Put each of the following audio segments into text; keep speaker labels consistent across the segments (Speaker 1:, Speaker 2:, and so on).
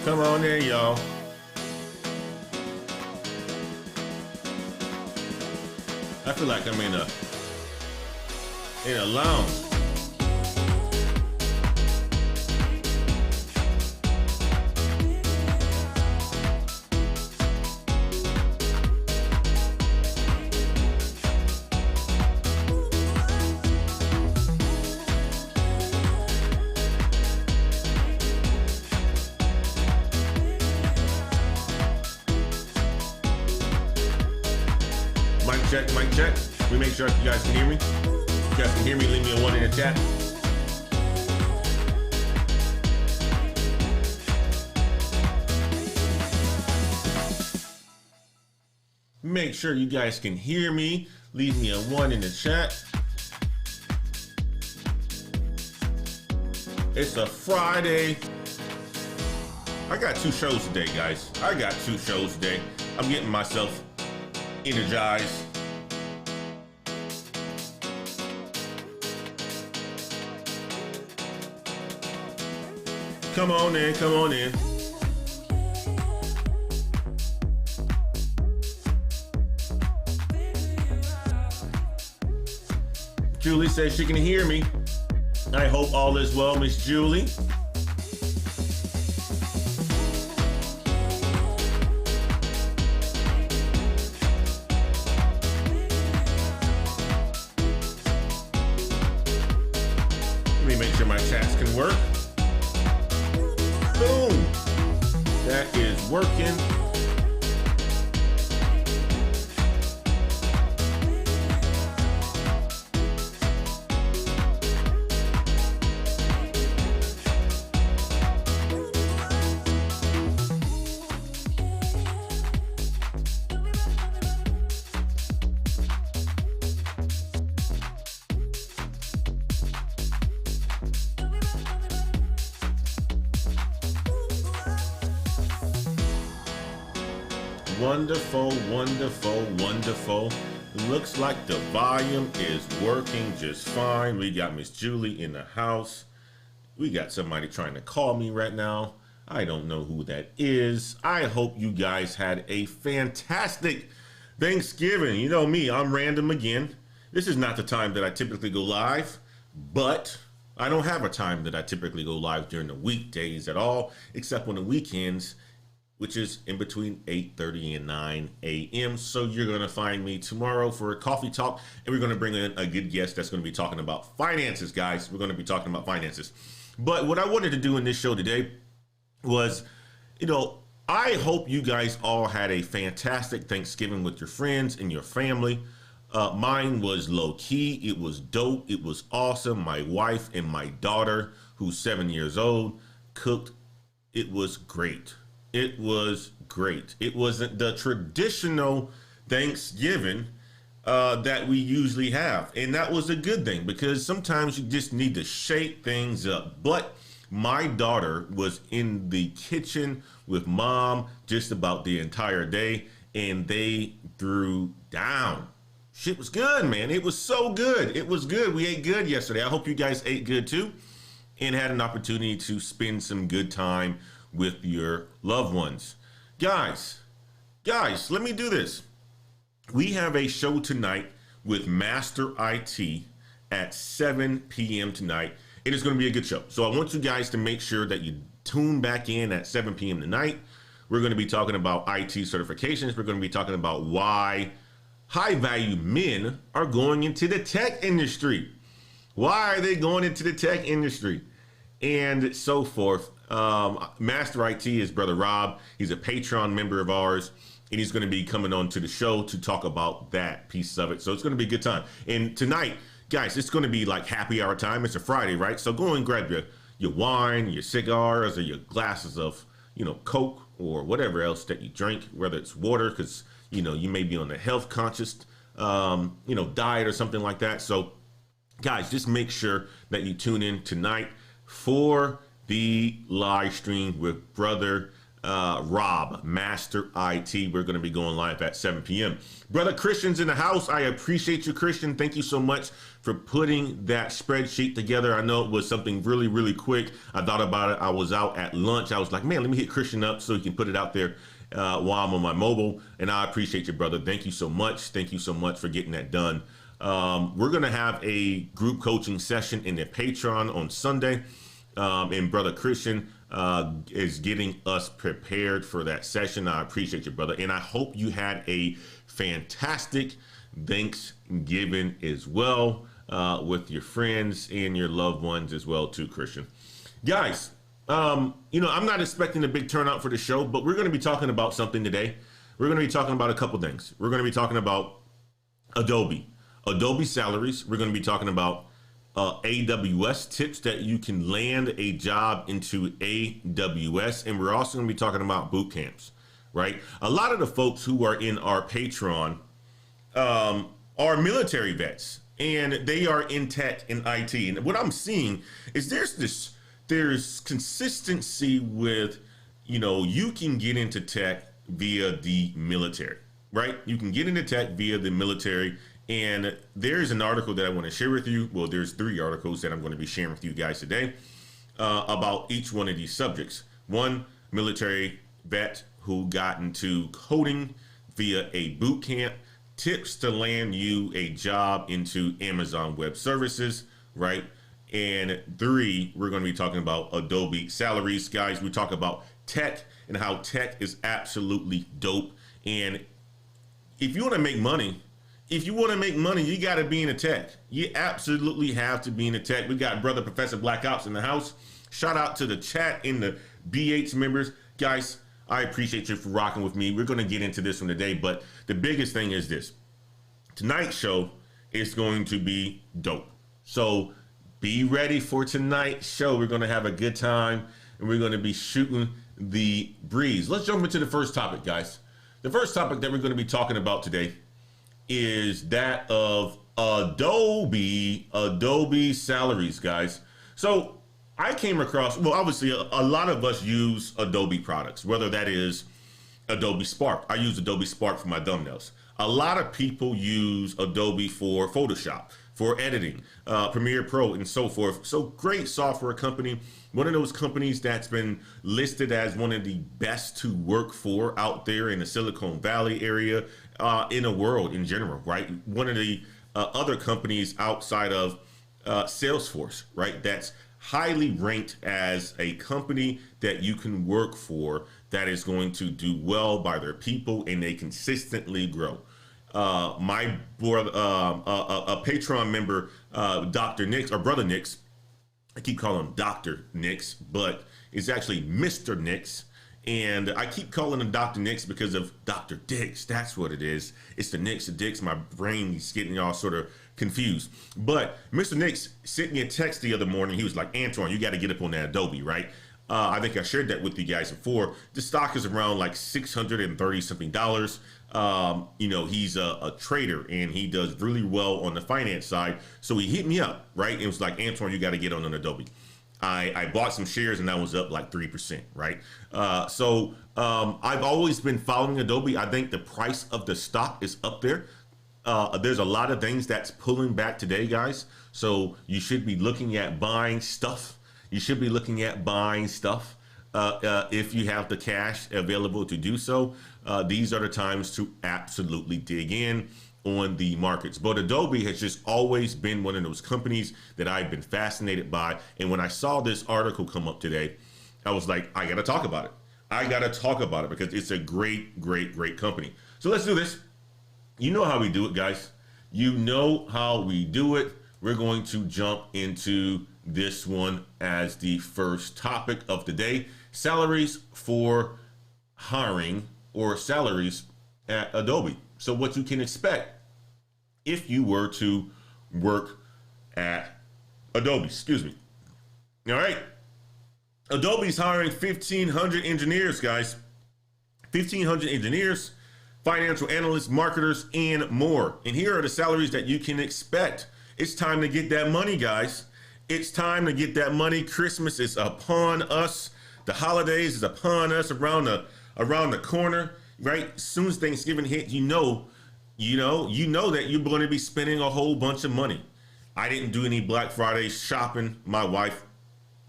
Speaker 1: Come on in, y'all. I feel like I'm in a lounge. Mic check. Let me make sure you guys can hear me. If you guys can hear me, leave me a 1 in the chat. Make sure you guys can hear me. Leave me a 1 in the chat. It's a Friday. I got 2 shows today, guys. I got 2 shows today. I'm getting myself energized. Come on in, come on in. Julie says she can hear me. I hope all is well, Miss Julie. Let me make sure my chats can work. Boom! That is working. Wonderful, wonderful, wonderful. Looks like the volume is working just fine. We got Miss Julie in the house. We got somebody trying to call me right now. I don't know who that is. I hope you guys had a fantastic Thanksgiving. You know me, I'm random again. This is not the time that I typically go live, but I don't have a time that I typically go live during the weekdays at all, except on the weekends, which is in between 8:30 and 9 a.m. So you're going to find me tomorrow for a coffee talk, and we're going to bring in a good guest that's going to be talking about finances, guys. We're going to be talking about finances. But what I wanted to do in this show today was, I hope you guys all had a fantastic Thanksgiving with your friends and your family. Mine was low key. It was dope. It was awesome. My wife and my daughter, who's 7 years old, cooked. It was great. It was great. It wasn't the traditional Thanksgiving that we usually have. And that was a good thing, because sometimes you just need to shake things up. But my daughter was in the kitchen with mom just about the entire day, and they threw down. Shit was good, man. It was so good. It was good. We ate good yesterday. I hope you guys ate good too, and had an opportunity to spend some good time with your loved ones. Guys, let me do this. We have a show tonight with Master I.T. at 7 p.m. tonight. It is going to be a good show. So I want you guys to make sure that you tune back in at 7 p.m. tonight. We're going to be talking about IT certifications. We're going to be talking about why high value men are going into the tech industry. Why are they going into the tech industry? And so forth. Master I.T. is Brother Rob. He's a Patreon member of ours, and he's going to be coming on to the show to talk about that piece of it. So it's going to be a good time. And tonight, guys, it's going to be like happy hour time. It's a Friday, right? So go and grab your wine, your cigars, or your glasses of, Coke or whatever else that you drink, whether it's water, because, you may be on a health conscious, diet or something like that. So guys, just make sure that you tune in tonight for the live stream with Brother Rob, Master I.T. We're going to be going live at 7 p.m. Brother Christian's in the house. I appreciate you, Christian. Thank you so much for putting that spreadsheet together. I know it was something really, really quick. I thought about it. I was out at lunch. I was like, man, let me hit Christian up so he can put it out there while I'm on my mobile. And I appreciate you, brother. Thank you so much. Thank you so much for getting that done. We're going to have a group coaching session in the Patreon on Sunday. And Brother Christian is getting us prepared for that session. I appreciate you, brother. And I hope you had a fantastic Thanksgiving as well with your friends and your loved ones as well too, Christian. Guys, I'm not expecting a big turnout for the show, but we're going to be talking about something today. We're going to be talking about a couple things. We're going to be talking about Adobe salaries. We're going to be talking about AWS tips that you can land a job into AWS. And we're also going to be talking about boot camps, right? A lot of the folks who are in our Patreon are military vets, and they are in tech and IT. And what I'm seeing is there's consistency with, you can get into tech via the military, right? You can get into tech via the military. And there's an article that I want to share with you. Well, there's 3 articles that I'm going to be sharing with you guys today about each one of these subjects. One, military vet who got into coding via a boot camp, tips to land you a job into Amazon Web Services, right? And 3, we're going to be talking about Adobe salaries. Guys, we talk about tech and how tech is absolutely dope. And if you want to make money, you got to be in a tech. You absolutely have to be in a tech. We got brother Professor Black Ops in the house. Shout out to the chat and the BH members. Guys, I appreciate you for rocking with me. We're going to get into this one today, but the biggest thing is this. Tonight's show is going to be dope. So be ready for tonight's show. We're going to have a good time, and we're going to be shooting the breeze. Let's jump into the first topic, guys. The first topic that we're going to be talking about today is that of Adobe salaries, guys. So I came across, well, obviously a lot of us use Adobe products, whether that is Adobe Spark. I use Adobe Spark for my thumbnails. A lot of people use Adobe for Photoshop, for editing, Premiere Pro, and so forth. So great software company. One of those companies that's been listed as one of the best to work for out there in the Silicon Valley area, in the world in general, right? One of the other companies outside of Salesforce, right? That's highly ranked as a company that you can work for that is going to do well by their people, and they consistently grow. My brother, a Patreon member, Dr. Nix, or Brother Nix, I keep calling him Dr. Nix, but it's actually Mr. Nix. And I keep calling him Dr. Nix because of Dr. Dix. That's what it is. It's the Nix, the Dix. My brain is getting all sort of confused. But Mr. Nix sent me a text the other morning. He was like, Antoine, you got to get up on that Adobe, right? I think I shared that with you guys before. The stock is around like $630 something. He's a trader, and he does really well on the finance side. So he hit me up, right? It was like, Antoine, you got to get on an Adobe. I bought some shares, and that was up like 3%, right? I've always been following Adobe. I think the price of the stock is up there. There's a lot of things that's pulling back today, guys. So you should be looking at buying stuff. If you have the cash available to do so. These are the times to absolutely dig in on the markets. But Adobe has just always been one of those companies that I've been fascinated by. And when I saw this article come up today, I was like, I got to talk about it. Because it's a great, great, great company. So let's do this. You know how we do it, guys. You know how we do it. We're going to jump into this one as the first topic of the day. Salaries for hiring, or salaries at Adobe. So what you can expect if you were to work at Adobe, All right. Adobe's hiring 1,500 engineers, guys. 1,500 engineers, financial analysts, marketers, and more. And here are the salaries that you can expect. It's time to get that money, guys. It's time to get that money. Christmas is upon us. The holidays is upon us around the corner, right? As soon as Thanksgiving hit, you know that you're going to be spending a whole bunch of money. I didn't do any Black Friday shopping. My wife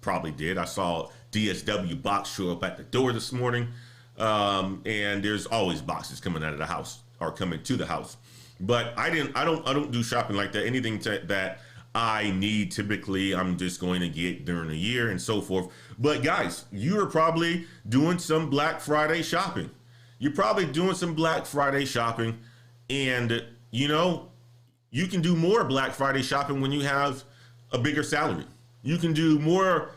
Speaker 1: probably did. I saw DSW box show up at the door this morning, and there's always boxes coming out of the house or coming to the house. But I don't do shopping like that. Anything that I need, typically I'm just going to get during the year and so forth. But guys, you are probably doing some Black Friday shopping. You're probably doing some Black Friday shopping, and you can do more Black Friday shopping when you have a bigger salary. You can do more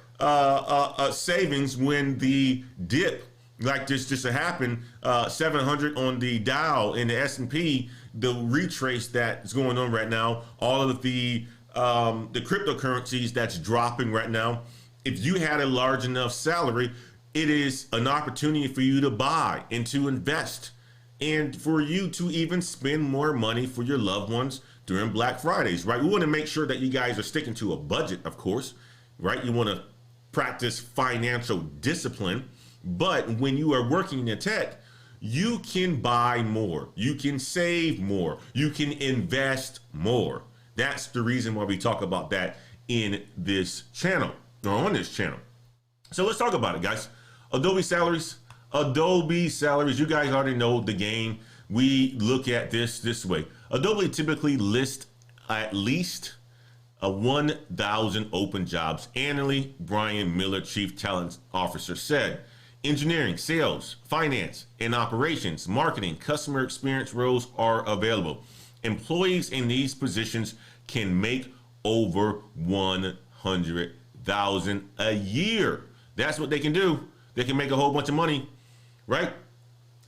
Speaker 1: savings when the dip like this just happened, 700 on the Dow in the S&P, the retrace that's going on right now, all of the cryptocurrencies that's dropping right now. If you had a large enough salary, it is an opportunity for you to buy and to invest, and for you to even spend more money for your loved ones during Black Fridays, right? We want to make sure that you guys are sticking to a budget, of course, right? You want to practice financial discipline, but when you are working in tech, you can buy more, you can save more, you can invest more. That's the reason why we talk about that in this channel, or on this channel. So let's talk about it, guys. Adobe Salaries. Adobe Salaries, you guys already know the game. We look at this way. Adobe typically lists at least 1,000 open jobs annually. Brian Miller, Chief Talent Officer, said engineering, sales, finance, and operations, marketing, customer experience roles are available. Employees in these positions can make over 100,000 a year. That's what they can do. They can make a whole bunch of money, right?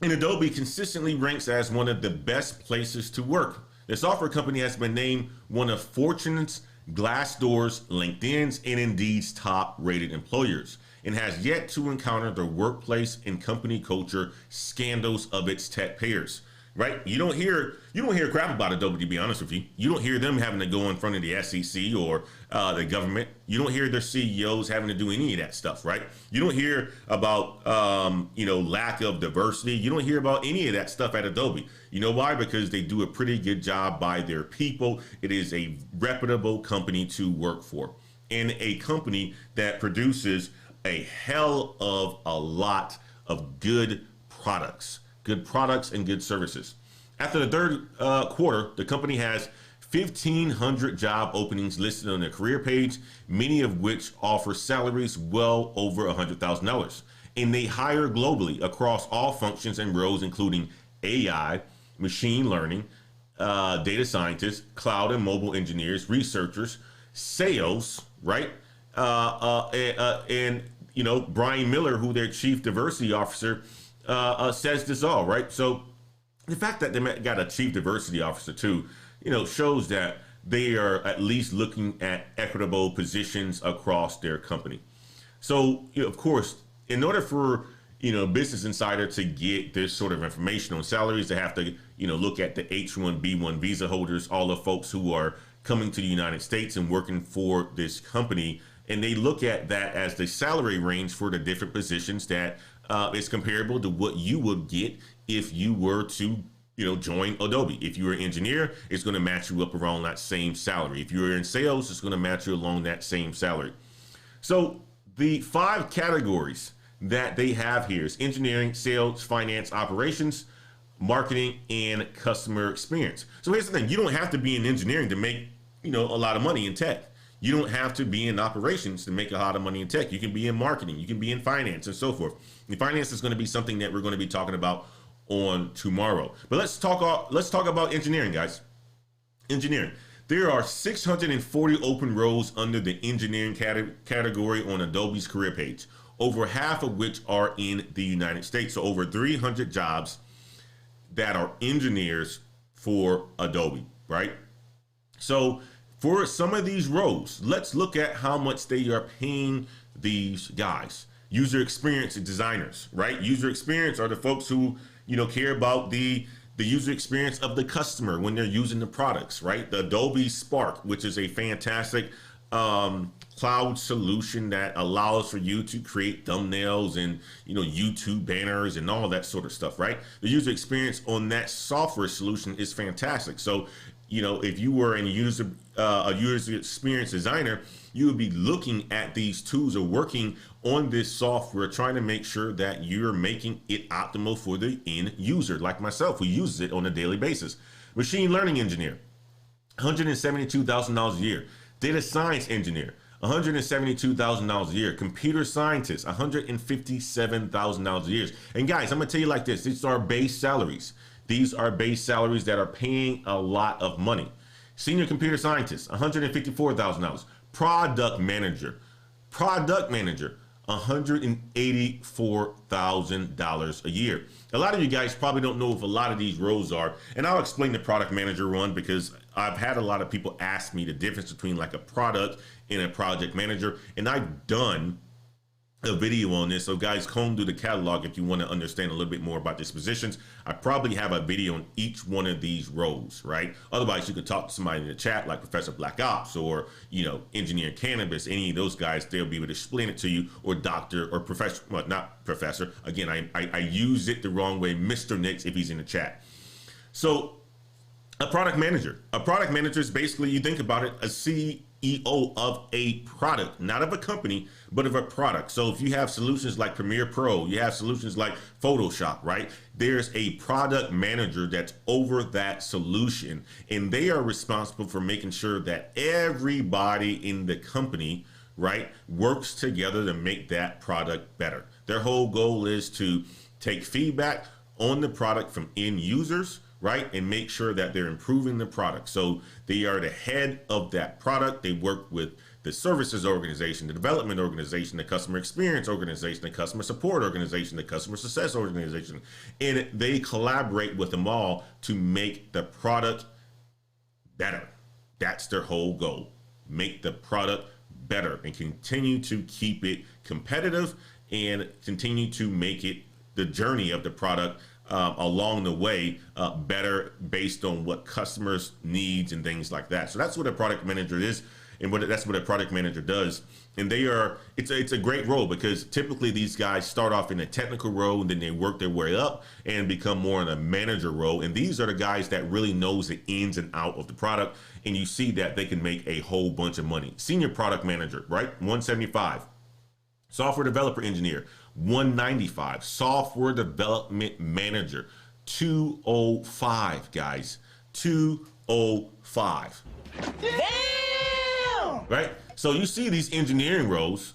Speaker 1: And Adobe consistently ranks as one of the best places to work. The software company has been named one of Fortune's, Glassdoor's, LinkedIn's, and Indeed's top-rated employers, and has yet to encounter the workplace and company culture scandals of its tech peers. Right? You don't hear crap about Adobe, to be honest with you. You don't hear them having to go in front of the SEC or the government. You don't hear their CEOs having to do any of that stuff, right? You don't hear about lack of diversity. You don't hear about any of that stuff at Adobe. You know why? Because they do a pretty good job by their people. It is a reputable company to work for, and a company that produces a hell of a lot of good products and good services. After the third quarter, the company has 1,500 job openings listed on their career page, many of which offer salaries well over $100,000. And they hire globally across all functions and roles, including AI, machine learning, data scientists, cloud and mobile engineers, researchers, sales, right? And Brian Miller, who their chief diversity officer, says this all, right? So the fact that they got a chief diversity officer too, shows that they are at least looking at equitable positions across their company. So, of course, in order for, Business Insider to get this sort of information on salaries, they have to, look at the H-1B1 visa holders, all the folks who are coming to the United States and working for this company. And they look at that as the salary range for the different positions that is comparable to what you would get if you were to, join Adobe. If you were an engineer, it's going to match you up around that same salary. If you were in sales, it's going to match you along that same salary. So the 5 categories that they have here is engineering, sales, finance, operations, marketing, and customer experience. So here's the thing. You don't have to be in engineering to make, a lot of money in tech. You don't have to be in operations to make a lot of money in tech. You can be in marketing, you can be in finance, and so forth. And finance is going to be something that we're going to be talking about on tomorrow. But let's talk about engineering, guys. Engineering. There are 640 open roles under the engineering category on Adobe's career page, over half of which are in the United States. So over 300 jobs that are engineers for Adobe, right? So for some of these roles, let's look at how much they are paying these guys. User experience designers, right? User experience are the folks who, care about the user experience of the customer when they're using the products, right? The Adobe Spark, which is a fantastic cloud solution that allows for you to create thumbnails and YouTube banners and all that sort of stuff, right? The user experience on that software solution is fantastic. So if you were a user experience designer, you would be looking at these tools or working on this software, trying to make sure that you're making it optimal for the end user, like myself, who uses it on a daily basis. Machine learning engineer, $172,000 a year. Data science engineer, $172,000 a year. Computer scientist, $157,000 a year. And guys, I'm gonna tell you like this, these are base salaries. These are base salaries that are paying a lot of money. Senior computer scientist, $154,000. Product manager, $184,000 a year. A lot of you guys probably don't know what a lot of these roles are, and I'll explain the product manager one because I've had a lot of people ask me the difference between like a product and a project manager, and I've done a video on this. So guys, comb through the catalog if you want to understand a little bit more about these positions. I probably have a video on each one of these roles, right? Otherwise, you could talk to somebody in the chat like Professor Black Ops or, Engineer Cannabis, any of those guys, they'll be able to explain it to you, or Doctor or Professor, well, not Professor. Again, I use it the wrong way, Mr. Nix, if he's in the chat. So a product manager is basically, you think about it, a CEO of a product, not of a company, but of a product. So if you have solutions like Premiere Pro, you have solutions like Photoshop, right? There's a product manager that's over that solution, and they are responsible for making sure that everybody in the company, right, works together to make that product better. Their whole goal is to take feedback on the product from end users, right, and make sure that they're improving the product. So they are the head of that product. They work with the services organization, the development organization, the customer experience organization, the customer support organization, the customer success organization, and they collaborate with them all to make the product better. That's their whole goal. Make the product better and continue to keep it competitive and continue to make it, the journey of the product along the way, better based on what customers needs and things like that. So that's what a product manager is, and that's what a product manager does. And it's a great role because typically these guys start off in a technical role and then they work their way up and become more in a manager role. And these are the guys that really knows the ins and out of the product. And you see that they can make a whole bunch of money. Senior product manager, right? 175. Software developer engineer, 195. Software development manager, 205, guys. 205. Damn! Right? So you see these engineering roles,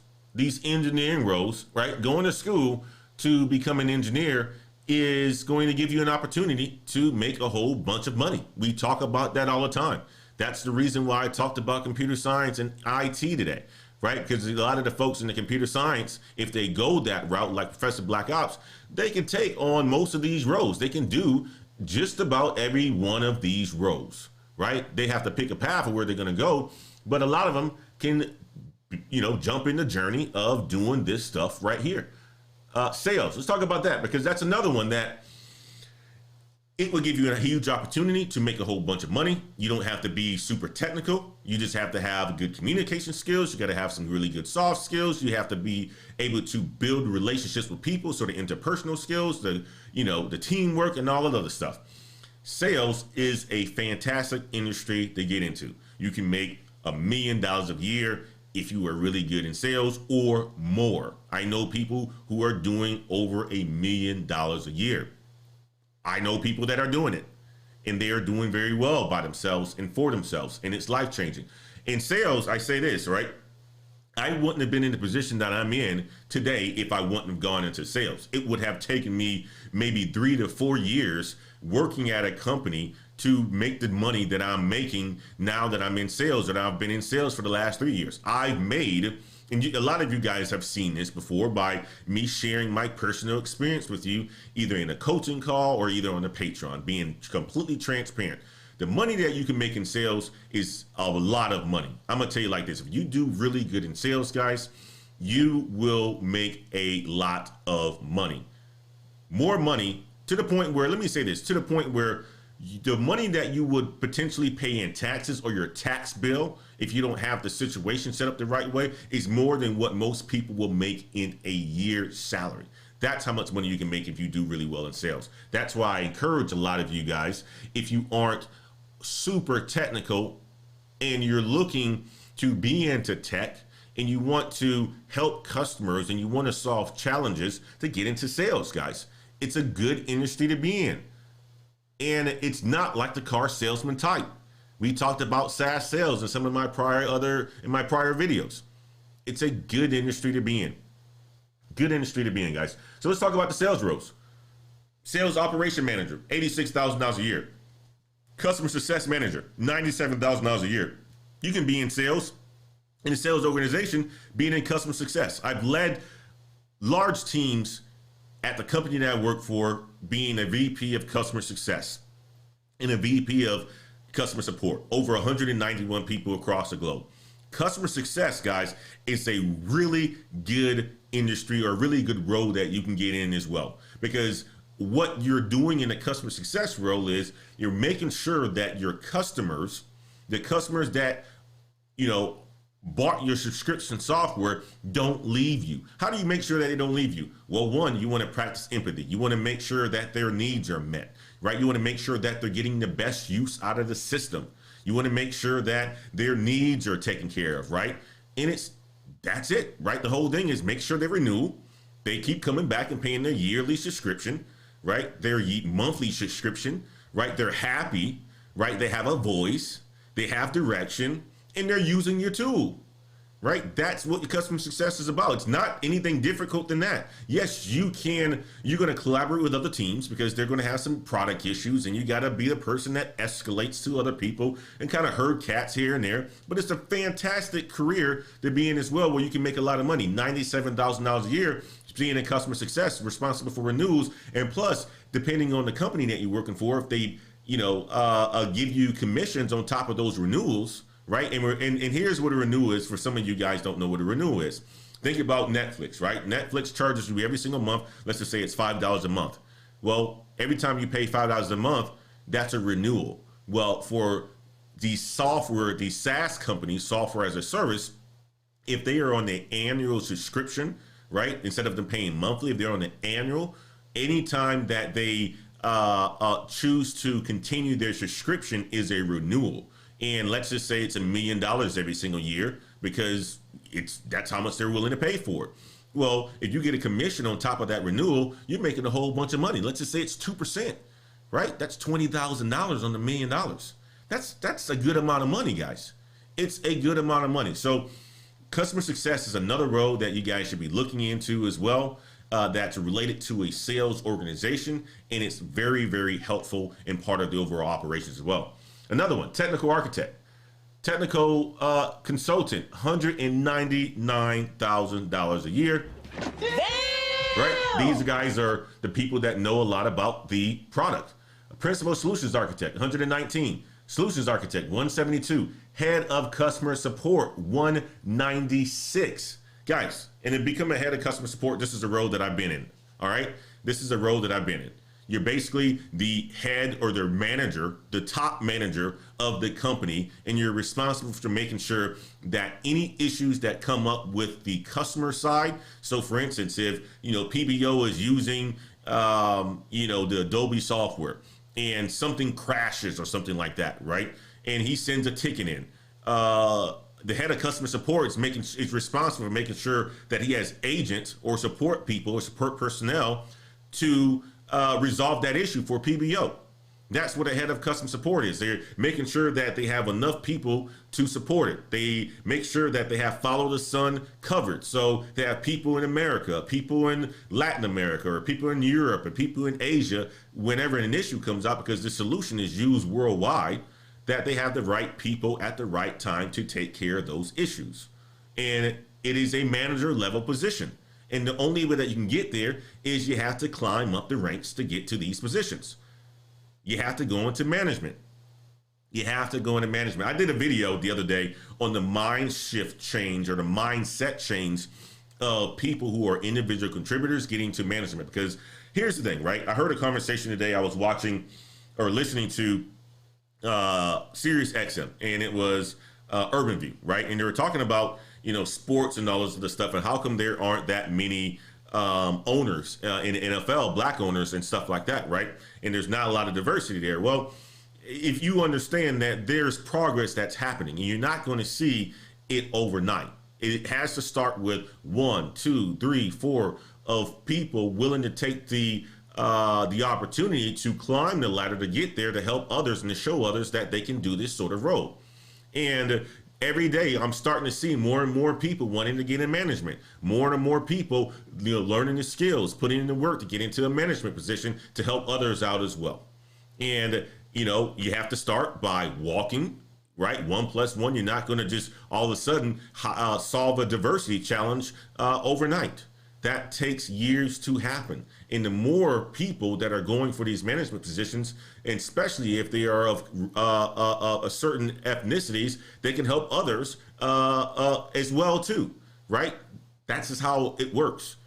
Speaker 1: right? Going to school to become an engineer is going to give you an opportunity to make a whole bunch of money. We talk about that all the time. That's the reason why I talked about computer science and IT today. Right? Because a lot of the folks in the computer science, if they go that route, like Professor Black Ops, they can take on most of these roles. They can do just about every one of these roles, right? They have to pick a path of where they're going to go, but a lot of them can, jump in the journey of doing this stuff right here. Sales, let's talk about that because that's another one that it will give you a huge opportunity to make a whole bunch of money. You don't have to be super technical. You just have to have good communication skills. You got to have some really good soft skills. You have to be able to build relationships with people. So the interpersonal skills, the teamwork and all that other stuff. Sales is a fantastic industry to get into. You can make $1 million a year if you are really good in sales or more. I know people who are doing over $1 million a year. I know people that are doing it and they are doing very well by themselves and for themselves, and it's life-changing. In sales, I say this, right? I wouldn't have been in the position that I'm in today if I wouldn't have gone into sales. It would have taken me maybe 3 to 4 years working at a company to make the money that I'm making now that I'm in sales, and I've been in sales for the last 3 years. I've made, and a lot of you guys have seen this before by me sharing my personal experience with you, either in a coaching call or either on the Patreon, being completely transparent. The money that you can make in sales is a lot of money. I'm gonna tell you like this, if you do really good in sales, guys, you will make a lot of money. More money to the point where, let me say this, to the point where the money that you would potentially pay in taxes or your tax bill, if you don't have the situation set up the right way, is more than what most people will make in a year's salary. That's how much money you can make if you do really well in sales. That's why I encourage a lot of you guys, if you aren't super technical and you're looking to be into tech and you want to help customers and you want to solve challenges, to get into sales, guys. It's a good industry to be in. And it's not like the car salesman type. We talked about SaaS sales in some of my prior videos. It's a good industry to be in. Good industry to be in, guys. So let's talk about the sales roles. Sales operation manager, $86,000 a year. Customer success manager, $97,000 a year. You can be in sales, in a sales organization, being in customer success. I've led large teams at the company that I work for, being a VP of customer success and a VP of customer support, over 191 people across the globe. Customer success, guys, is a really good industry or a really good role that you can get in as well, because what you're doing in a customer success role is you're making sure that your customers, the customers that, you know, bought your subscription software, don't leave you. How do you make sure that they don't leave you? Well, one, you want to practice empathy. You want to make sure that their needs are met, right? You want to make sure that they're getting the best use out of the system. You want to make sure that their needs are taken care of, right? And that's it, right? The whole thing is make sure they renew. They keep coming back and paying their yearly subscription, right? Their monthly subscription, right? They're happy, right? They have a voice, they have direction, and they're using your tool, right? That's what your customer success is about. It's not anything difficult than that. Yes, you're going to collaborate with other teams because they're going to have some product issues, and you got to be the person that escalates to other people and kind of herd cats here and there. But it's a fantastic career to be in as well, where you can make a lot of money. $97,000 a year, being in customer success, responsible for renewals, and plus, depending on the company that you're working for, if they, give you commissions on top of those renewals, right? And here's what a renewal is for some of you guys don't know what a renewal is. Think about Netflix, right? Netflix charges you every single month. Let's just say it's $5 a month. Well, every time you pay $5 a month, that's a renewal. Well, for the software, the SaaS companies, software as a service, if they are on the annual subscription, right? Instead of them paying monthly, if they're on the annual, anytime that they choose to continue their subscription is a renewal. And let's just say it's $1 million every single year, because that's how much they're willing to pay for it. Well, if you get a commission on top of that renewal, you're making a whole bunch of money. Let's just say it's 2%, right? That's $20,000 on the $1 million. That's a good amount of money, guys. It's a good amount of money. So customer success is another role that you guys should be looking into as well. That's related to a sales organization, and it's very, very helpful and part of the overall operations as well. Another one, technical architect, technical consultant, $199,000 a year. Damn! Right? These guys are the people that know a lot about the product. A principal solutions architect, 119. Solutions architect, 172. Head of customer support, 196. Guys, and to become a head of customer support, this is a role that I've been in. All right? This is a role that I've been in. You're basically the head or the manager, the top manager of the company, and you're responsible for making sure that any issues that come up with the customer side. So for instance, if, PBO is using, the Adobe software and something crashes or something like that, right? And he sends a ticket in. The head of customer support is responsible for making sure that he has agents or support people or support personnel to resolve that issue for PBO. That's what a head of customer support is. They're making sure that they have enough people to support it. They make sure that they have follow the sun covered. So they have people in America, people in Latin America, or people in Europe, or people in Asia, whenever an issue comes out, because the solution is used worldwide, that they have the right people at the right time to take care of those issues. And it is a manager level position. And the only way that you can get there is you have to climb up the ranks to get to these positions. You have to go into management. You have to go into management. I did a video the other day on the mind shift change or the mindset change of people who are individual contributors getting to management. Because here's the thing, right? I heard a conversation today. I was watching or listening to Sirius XM, and it was Urban View, right? And they were talking about, sports and all this other stuff, and how come there aren't that many owners in the NFL, black owners and stuff like that, right? And there's not a lot of diversity there. Well, if you understand that there's progress that's happening, and you're not going to see it overnight. It has to start with 1, 2, 3, 4 of people willing to take the opportunity to climb the ladder to get there, to help others and to show others that they can do this sort of role. And every day I'm starting to see more and more people wanting to get in management, more and more people, learning the skills, putting in the work to get into a management position to help others out as well. And, you have to start by walking, right? 1 + 1. You're not going to just all of a sudden solve a diversity challenge overnight. That takes years to happen. And the more people that are going for these management positions, and especially if they are of a certain ethnicities, they can help others as well too, right? That's just how it works.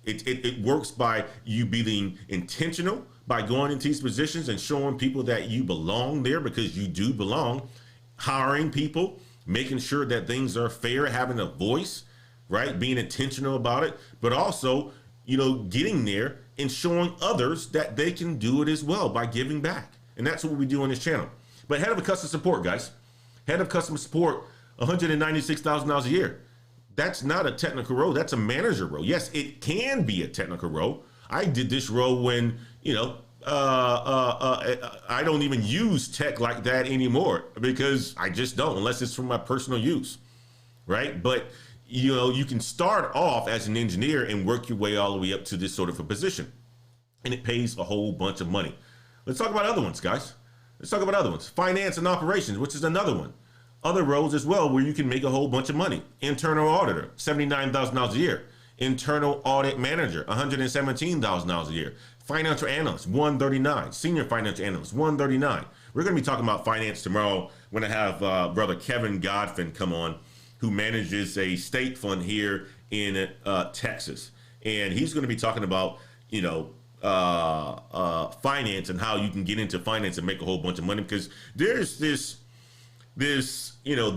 Speaker 1: It works by you being intentional, by going into these positions and showing people that you belong there, because you do belong, hiring people, making sure that things are fair, having a voice, right? Being intentional about it, but also, getting there and showing others that they can do it as well by giving back. And that's what we do on this channel. But head of customer support, guys, head of customer support, $196,000 a year. That's not a technical role. That's a manager role. Yes, it can be a technical role. I did this role when, I don't even use tech like that anymore, because I just don't, unless it's for my personal use, right? But, you can start off as an engineer and work your way all the way up to this sort of a position. And it pays a whole bunch of money. Let's talk about other ones, guys. Let's talk about other ones. Finance and operations, which is another one. Other roles as well where you can make a whole bunch of money. Internal auditor, $79,000 a year. Internal audit manager, $117,000 a year. Financial analyst, $139,000. Senior financial analyst, $139,000. We're going to be talking about finance tomorrow when I have brother Kevin Godfin come on, who manages a state fund here in Texas. And he's going to be talking about, finance and how you can get into finance and make a whole bunch of money, because there's this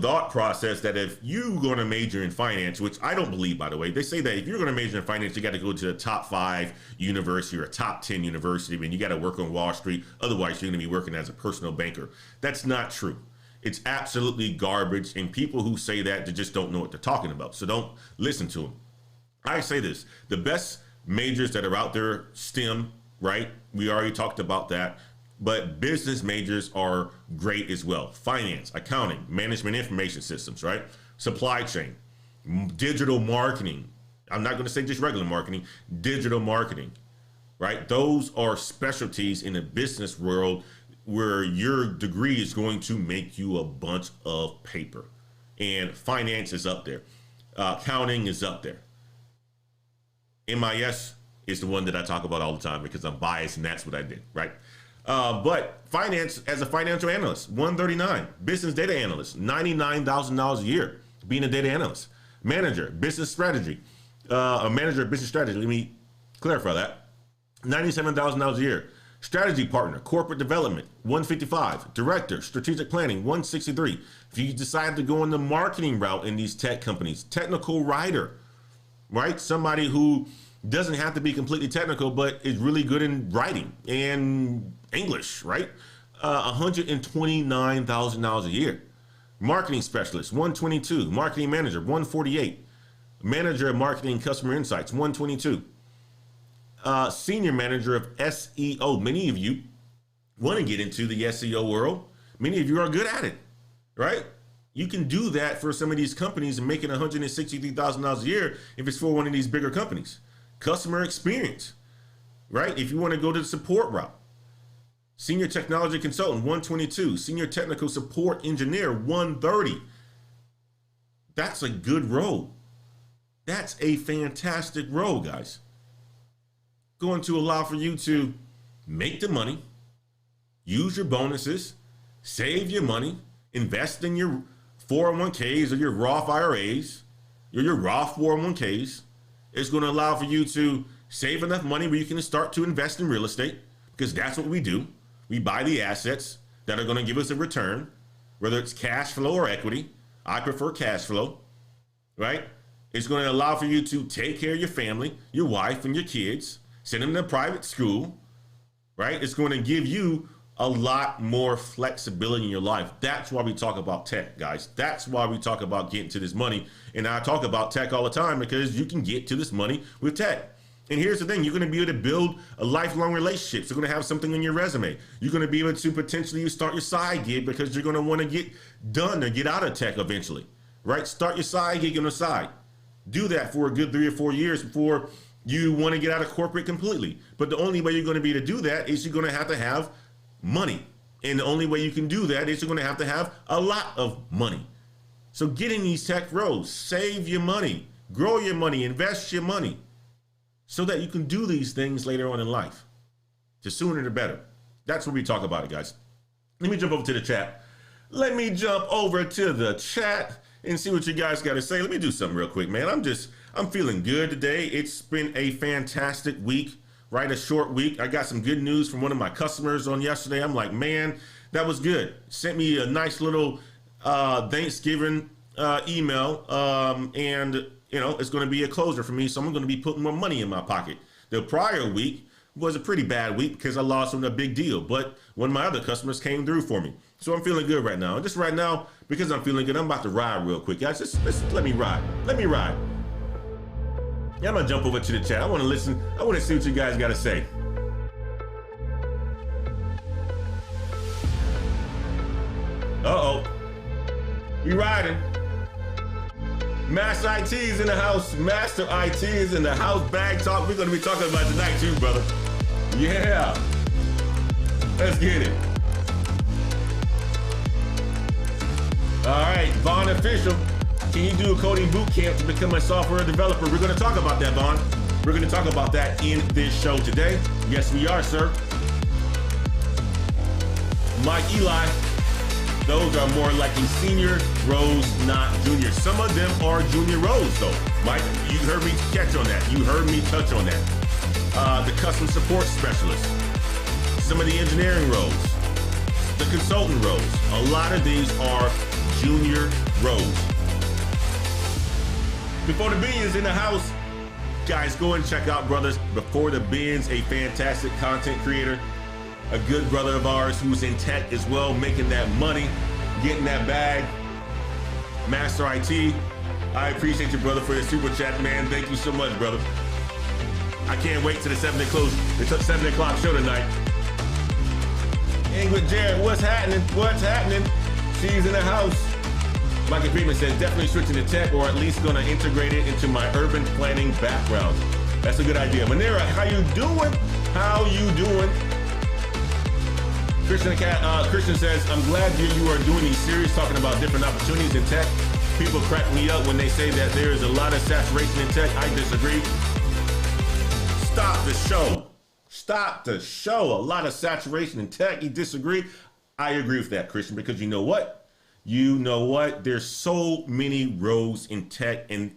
Speaker 1: thought process that if you're going to major in finance, which I don't believe, by the way, they say that if you're going to major in finance, you got to go to a top 5 university or a top 10 university, and you got to work on Wall Street. Otherwise, you're going to be working as a personal banker. That's not true. It's absolutely garbage. And people who say that, they just don't know what they're talking about. So don't listen to them. I say this, the best majors that are out there, STEM, right? We already talked about that. But business majors are great as well. Finance, accounting, management information systems, right? Supply chain, digital marketing. I'm not going to say just regular marketing, digital marketing, right? Those are specialties in the business world where your degree is going to make you a bunch of paper. And finance is up there. Accounting is up there. MIS is the one that I talk about all the time because I'm biased and that's what I did, right? But finance, as a financial analyst, $139,000. Business data analyst, $99,000 a year, being a data analyst. Manager, business strategy, a manager of business strategy. Let me clarify that. $97,000 a year. Strategy partner, corporate development, $155,000. Director, strategic planning, $163,000. If you decide to go in the marketing route in these tech companies, technical writer, right? Somebody who doesn't have to be completely technical, but is really good in writing and English, right? $129,000 a year. Marketing specialist, $122,000. Marketing manager, $148,000. Manager of marketing customer insights, $122,000. Senior manager of SEO. Many of you want to get into the SEO world. Many of you are good at it, right? You can do that for some of these companies and making $163,000 a year if it's for one of these bigger companies. Customer experience, right? If you want to go to the support route. Senior technology consultant, $122,000. Senior technical support engineer, $130,000. That's a good role. That's a fantastic role, guys. Going to allow for you to make the money, use your bonuses, save your money, invest in your 401ks or your Roth IRAs, or your Roth 401ks. It's going to allow for you to save enough money where you can start to invest in real estate, because that's what we do. We buy the assets that are going to give us a return, whether it's cash flow or equity. I prefer cash flow, right? It's going to allow for you to take care of your family, your wife and your kids, send them to private school, right? It's going to give you a lot more flexibility in your life. That's why we talk about tech, guys. That's why we talk about getting to this money. And I talk about tech all the time because you can get to this money with tech. And here's the thing, you're going to be able to build a lifelong relationship. You're going to have something on your resume. You're going to be able to potentially start your side gig because you're going to want to get done or get out of tech eventually, right? Start your side gig on the side. Do that for a good 3 or 4 years before you want to get out of corporate completely. But the only way you're going to be able to do that is you're going to have money. And the only way you can do that is you're going to have a lot of money. So get in these tech roles, save your money, grow your money, invest your money so that you can do these things later on in life. The sooner the better. That's what we talk about it, guys. Let me jump over to the chat. Let me jump over to the chat and see what you guys got to say. Let me do something real quick, man. I'm feeling good today. It's been a fantastic week. Right, a short week. I got some good news from one of my customers on yesterday. I'm like, man, that was good. Sent me a nice little Thanksgiving email, and you know, it's going to be a closer for me, so I'm going to be putting more money in my pocket. The prior week was a pretty bad week because I lost on a big deal, but one of my other customers came through for me. So I'm feeling good right now. And just right now, because I'm feeling good, I'm about to ride real quick. Guys, just let me ride. Let me ride. Yeah, I'm gonna jump over to the chat. I want to listen. I want to see what you guys got to say. Uh-oh. We riding. Master I.T is in the house. Master I.T is in the house. Bag talk. We're going to be talking about tonight too, brother. Yeah. Let's get it. All right, Vaughn Official. Can you do a coding boot camp to become a software developer? We're going to talk about that, Vaughn. We're going to talk about that in this show today. Yes, we are, sir. Mike Eli. Those are more likely senior roles, not junior. Some of them are junior roles, though. Mike, you heard me catch on that. You heard me touch on that. The customer support specialist. Some of the engineering roles. The consultant roles. A lot of these are junior roles. Before the Beans in the house, guys, go and check out brothers Before the Beans, a fantastic content creator, a good brother of ours who's in tech as well, making that money, getting that bag. Master I.T, I appreciate you, brother, for the super chat, man. Thank you so much, brother. I can't wait till the 7 o'clock show tonight. Ingrid Jared, what's happening? What's happening? She's in the house. Michael Freeman says, definitely switching to tech, or at least gonna integrate it into my urban planning background. That's a good idea. Manera, how you doing? How you doing? Christian says, I'm glad you are doing these series talking about different opportunities in tech. People crack me up when they say that there is a lot of saturation in tech. I disagree. Stop the show. Stop the show. A lot of saturation in tech. You disagree? I agree with that, Christian, because you know what? You know what? There's so many roles in tech, and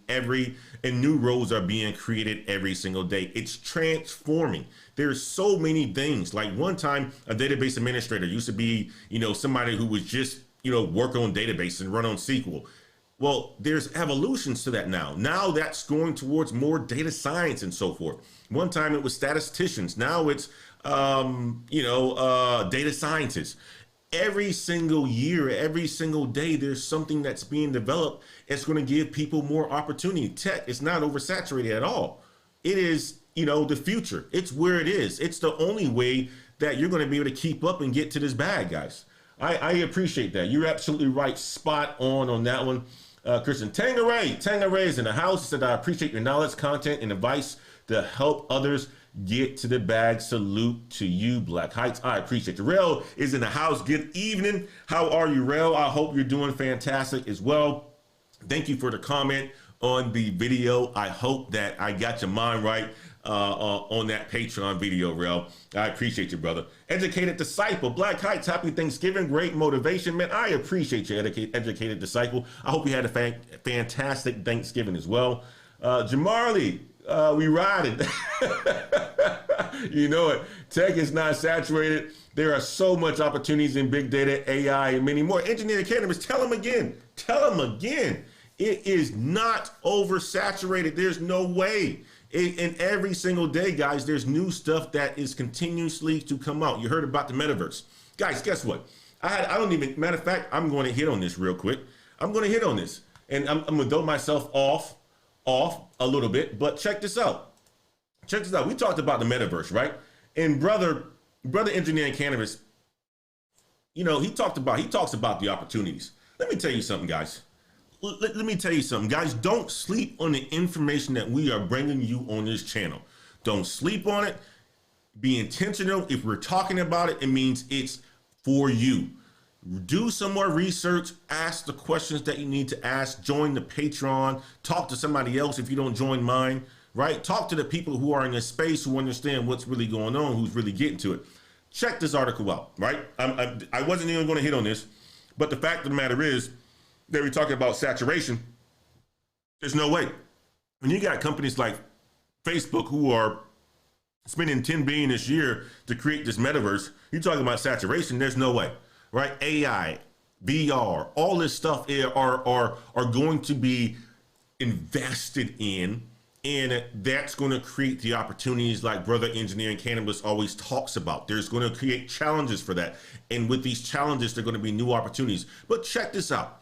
Speaker 1: new roles are being created every single day. It's transforming. There's so many things. Like one time, a database administrator used to be, somebody who was just, work on database and run on SQL. Well, there's evolutions to that now. Now that's going towards more data science and so forth. One time it was statisticians. Now it's, data scientists. Every single year, every single day, there's something that's being developed. It's going to give people more opportunity. Tech is not oversaturated at all. It is, the future. It's where it is. It's the only way that you're going to be able to keep up and get to this bag, guys. I appreciate that. You're absolutely right. Spot on that one. Christian Tangeray is in the house. Said, I appreciate your knowledge, content, and advice to help others get to the bag. Salute to you, Black Heights. I appreciate you. Rail is in the house. Good evening. How are you, Rail? I hope you're doing fantastic as well. Thank you for the comment on the video. I hope that I got your mind right on that Patreon video, Rail. I appreciate you, brother. Educated Disciple, Black Heights, happy Thanksgiving. Great motivation, man. I appreciate you, Educated Disciple. I hope you had a fantastic Thanksgiving as well. Jamarly, We riding. You know it. Tech is not saturated. There are so much opportunities in big data, AI, and many more. Engineering cannabis, tell them again. Tell them again. It is not oversaturated. There's no way. And every single day, guys, there's new stuff that is continuously to come out. You heard about the metaverse. Guys, guess what? I don't even, matter of fact, I'm going to hit on this real quick. I'm going to hit on this. And I'm going to throw myself off a little bit, but check this out. Check this out. We talked about the metaverse, right? And brother Engineering Cannabis, you know, he talks about the opportunities. Let me tell you something, guys. Let me tell you something, guys. Don't sleep on the information that we are bringing you on this channel. Don't sleep on it. Be intentional. If we're talking about it, it means it's for you. Do some more research, ask the questions that you need to ask, join the Patreon, talk to somebody else if you don't join mine, right? Talk to the people who are in this space, who understand what's really going on, who's really getting to it. Check this article out, right? I wasn't even going to hit on this, but the fact of the matter is that we're talking about saturation. There's no way. When you got companies like Facebook who are spending $10 billion this year to create this metaverse, you're talking about saturation, there's no way. Right? AI, VR, all this stuff are going to be invested in, and that's going to create the opportunities like Brother Engineering Cannabis always talks about. There's going to create challenges for that. And with these challenges, there are going to be new opportunities. But check this out.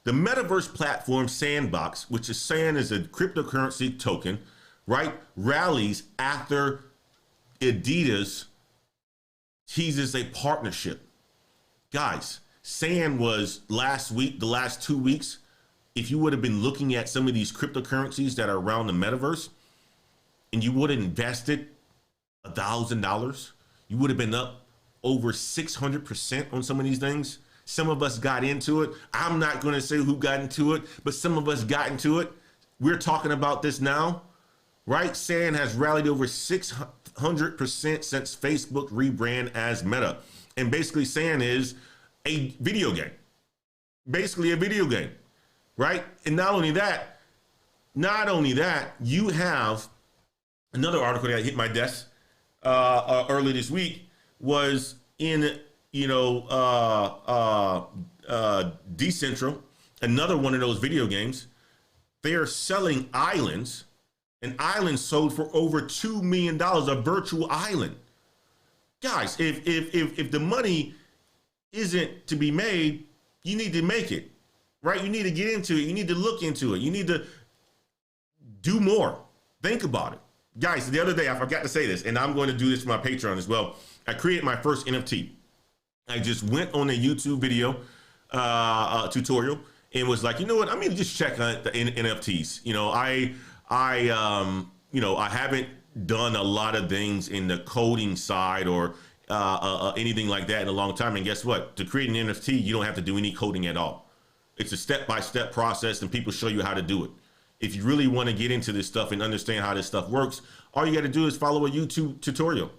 Speaker 1: The metaverse platform Sandbox, which is SAN is a cryptocurrency token, right, rallies after Adidas teases a partnership. Guys, SAN was last week, the last 2 weeks, if you would have been looking at some of these cryptocurrencies that are around the metaverse and you would have invested $1,000, you would have been up over 600% on some of these things. Some of us got into it. I'm not going to say who got into it, but some of us got into it. We're talking about this now, right? SAN has rallied over 600% since Facebook rebrand as Meta. And basically SAN is a video game, basically a video game, right? And not only that, you have another article that hit my desk early this week was in, Decentral, another one of those video games. They are selling islands, and islands sold for over $2 million, a virtual island. Guys, if the money isn't to be made, you need to make it, right? You need to get into it. You need to look into it. You need to do more. Think about it. Guys, the other day, I forgot to say this, and I'm going to do this for my Patreon as well. I created my first NFT. I just went on a YouTube video tutorial and was like, you know what? I'm going to just check on the NFTs. I haven't done a lot of things in the coding side or anything like that in a long time. And guess what? To create an NFT, you don't have to do any coding at all. It's a step-by-step process, and people show you how to do it. If you really want to get into this stuff and understand how this stuff works, all you got to do is follow a YouTube tutorial.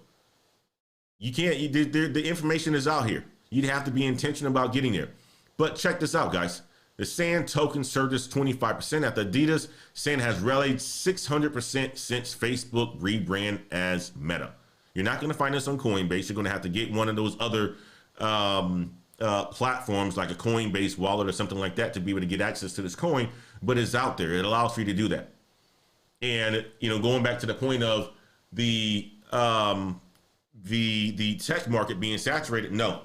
Speaker 1: You can't, the information is out here. You'd have to be intentional about getting there. But check this out, guys. The SAN token surged 25% after Adidas. SAN has rallied 600% since Facebook rebrand as Meta. You're not going to find this on Coinbase. You're going to have to get one of those other platforms like a Coinbase wallet or something like that to be able to get access to this coin. But it's out there. It allows for you to do that. And going back to the point of the tech market being saturated, no,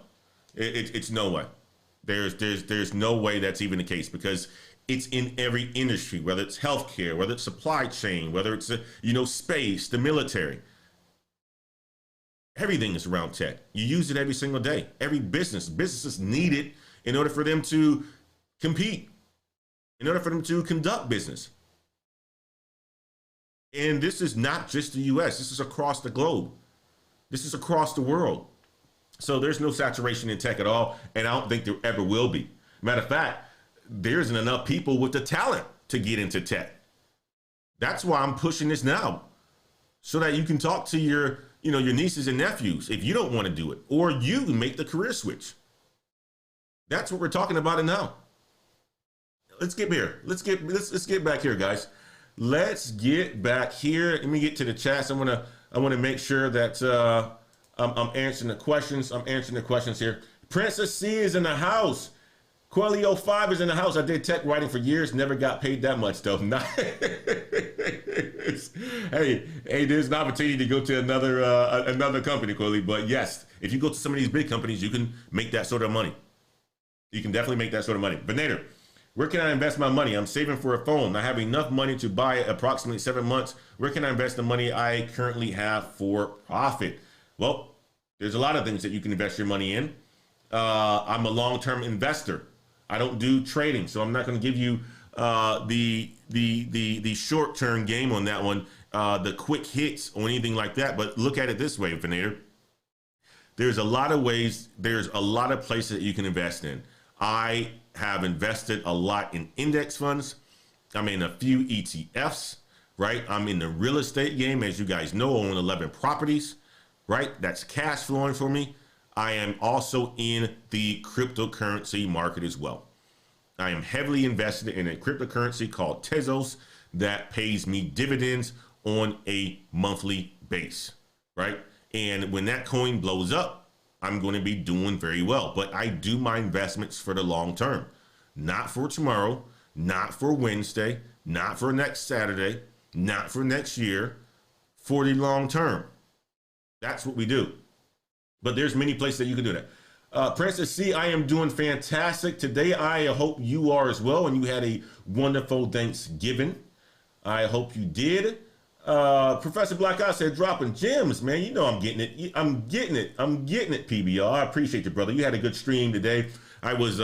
Speaker 1: it's no way. There's no way that's even the case, because it's in every industry, whether it's healthcare, whether it's supply chain, whether it's space, the military. Everything is around tech. You use it every single day. Every businesses need it in order for them to compete, in order for them to conduct business. And this is not just the US. This is across the globe. This is across the world. So there's no saturation in tech at all, and I don't think there ever will be. Matter of fact, there isn't enough people with the talent to get into tech. That's why I'm pushing this now, so that you can talk to your nieces and nephews if you don't want to do it, or you make the career switch. That's what we're talking about now. Let's get here. Let's get back here, guys. let's get back here. Let me get to the chats. I want to make sure that I'm answering the questions. I'm answering the questions here. Princess C is in the house. Quelio 5 is in the house. I did tech writing for years. Never got paid that much though. hey, there's an opportunity to go to another company, Quelio. But yes, if you go to some of these big companies, you can make that sort of money. You can definitely make that sort of money. But Nader, where can I invest my money? I'm saving for a phone. I have enough money to buy it approximately 7 months. Where can I invest the money I currently have for profit? Well, there's a lot of things that you can invest your money in. I'm a long-term investor. I don't do trading, so I'm not going to give you the short-term game on that one, the quick hits or anything like that. But look at it this way, Venator. There's a lot of ways. There's a lot of places that you can invest in. I have invested a lot in index funds. I'm in a few ETFs, right? I'm in the real estate game. As you guys know, I own 11 properties, right? That's cash flowing for me. I am also in the cryptocurrency market as well. I am heavily invested in a cryptocurrency called Tezos that pays me dividends on a monthly base, right? And when that coin blows up, I'm going to be doing very well. But I do my investments for the long term, not for tomorrow, not for Wednesday, not for next Saturday, not for next year, for the long term. That's what we do. But there's many places that you can do that. Princess C, I am doing fantastic today. I hope you are as well, and you had a wonderful Thanksgiving. I hope you did. Professor Black Eye said, dropping gems, man. You know I'm getting it. I'm getting it, PBR. I appreciate you, brother. You had a good stream today. I was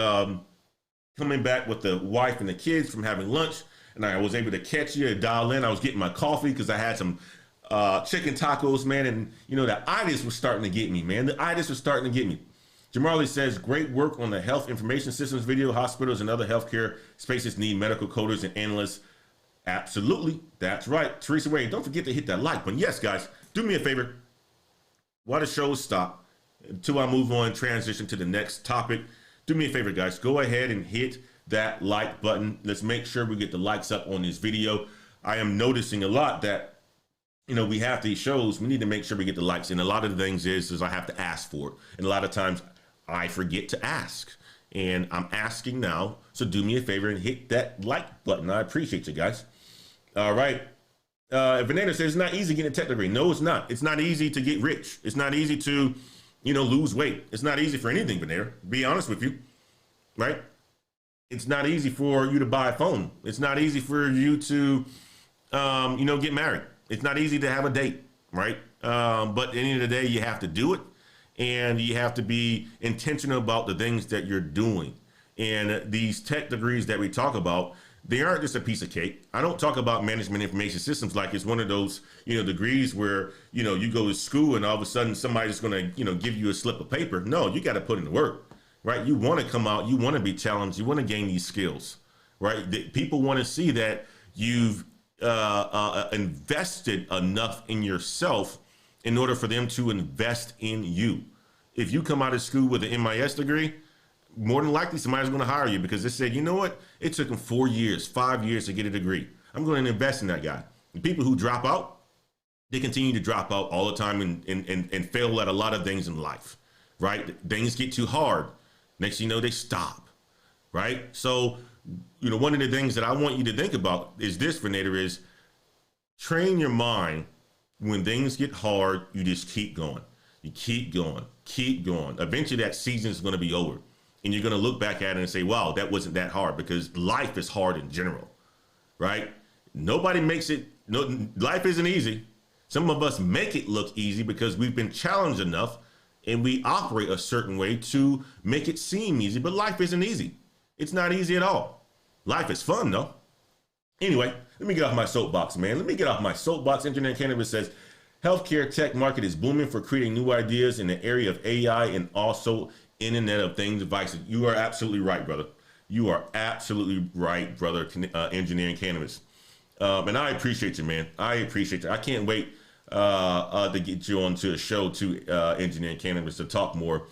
Speaker 1: coming back with the wife and the kids from having lunch, and I was able to catch you and dial in. I was getting my coffee because I had some chicken tacos, man, and you know, the itis was starting to get me, man. The itis was starting to get me. Jamarley says, great work on the health information systems video. Hospitals and other healthcare spaces need medical coders and analysts. Absolutely, that's right. Teresa Wade, don't forget to hit that like button. Yes, guys, do me a favor. While the show stop, until I move on, transition to the next topic, do me a favor, guys. Go ahead and hit that like button. Let's make sure we get the likes up on this video. I am noticing a lot that, you know, we have these shows, we need to make sure we get the likes. And a lot of the things is I have to ask for it. And a lot of times I forget to ask. And I'm asking now. So do me a favor and hit that like button. I appreciate you guys. All right. Vanessa says it's not easy getting a tech degree. No, it's not. It's not easy to get rich. It's not easy to, you know, lose weight. It's not easy for anything, Vanessa. Be honest with you. Right? It's not easy for you to buy a phone. It's not easy for you to, you know, get married. It's not easy to have a date, right? But at the end of the day, you have to do it, and you have to be intentional about the things that you're doing. And these tech degrees that we talk about, they aren't just a piece of cake. I don't talk about management information systems like it's one of those, you know, degrees where, you know, you go to school and all of a sudden somebody's going to, you know, give you a slip of paper. No, you got to put in the work, right? You want to come out, you want to be challenged, you want to gain these skills, right? People want to see that you've invested enough in yourself in order for them to invest in you. If you come out of school with an MIS degree, more than likely somebody's going to hire you because they said, you know what, it took them 4 years, 5 years to get a degree. I'm going to invest in that guy. The people who drop out, they continue to drop out all the time and fail at a lot of things in life, right? Things get too hard. Next thing you know, they stop, right? So, you know, one of the things that I want you to think about is this, Renator, is train your mind. When things get hard, you just keep going. You keep going, keep going. Eventually that season is going to be over. And you're going to look back at it and say, wow, that wasn't that hard, because life is hard in general, right? Nobody makes it, no, life isn't easy. Some of us make it look easy because we've been challenged enough and we operate a certain way to make it seem easy, but life isn't easy. It's not easy at all. Life is fun though. Anyway, let me get off my soapbox, man. Let me get off my soapbox. Internet Cannabis says, healthcare tech market is booming for creating new ideas in the area of AI and also Internet of Things devices. You are absolutely right, brother. You are absolutely right, brother, Engineering Cannabis. And I appreciate you, man. I appreciate you. I can't wait to get you onto a show to Engineering Cannabis to talk more.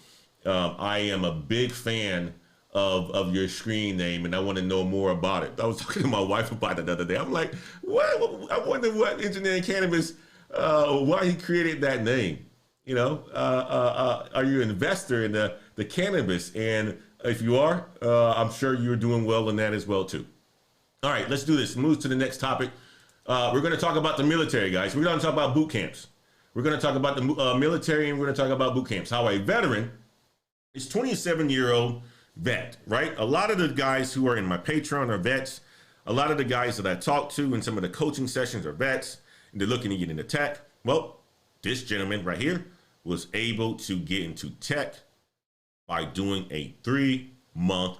Speaker 1: I am a big fan of your screen name, and I want to know more about it. I was talking to my wife about it the other day. I'm like, what? I wonder what engineering cannabis, why he created that name. You know, are you an investor in the cannabis? And if you are, I'm sure you're doing well in that as well too. All right, let's do this. Move to the next topic. We're going to talk about the military, guys. We're going to talk about boot camps. We're going to talk about the military, and we're going to talk about boot camps. How a veteran is 27-year-old vet, right? A lot of the guys who are in my Patreon are vets. A lot of the guys that I talk to in some of the coaching sessions are vets, and they're looking to get into tech. Well, this gentleman right here was able to get into tech by doing a 3-month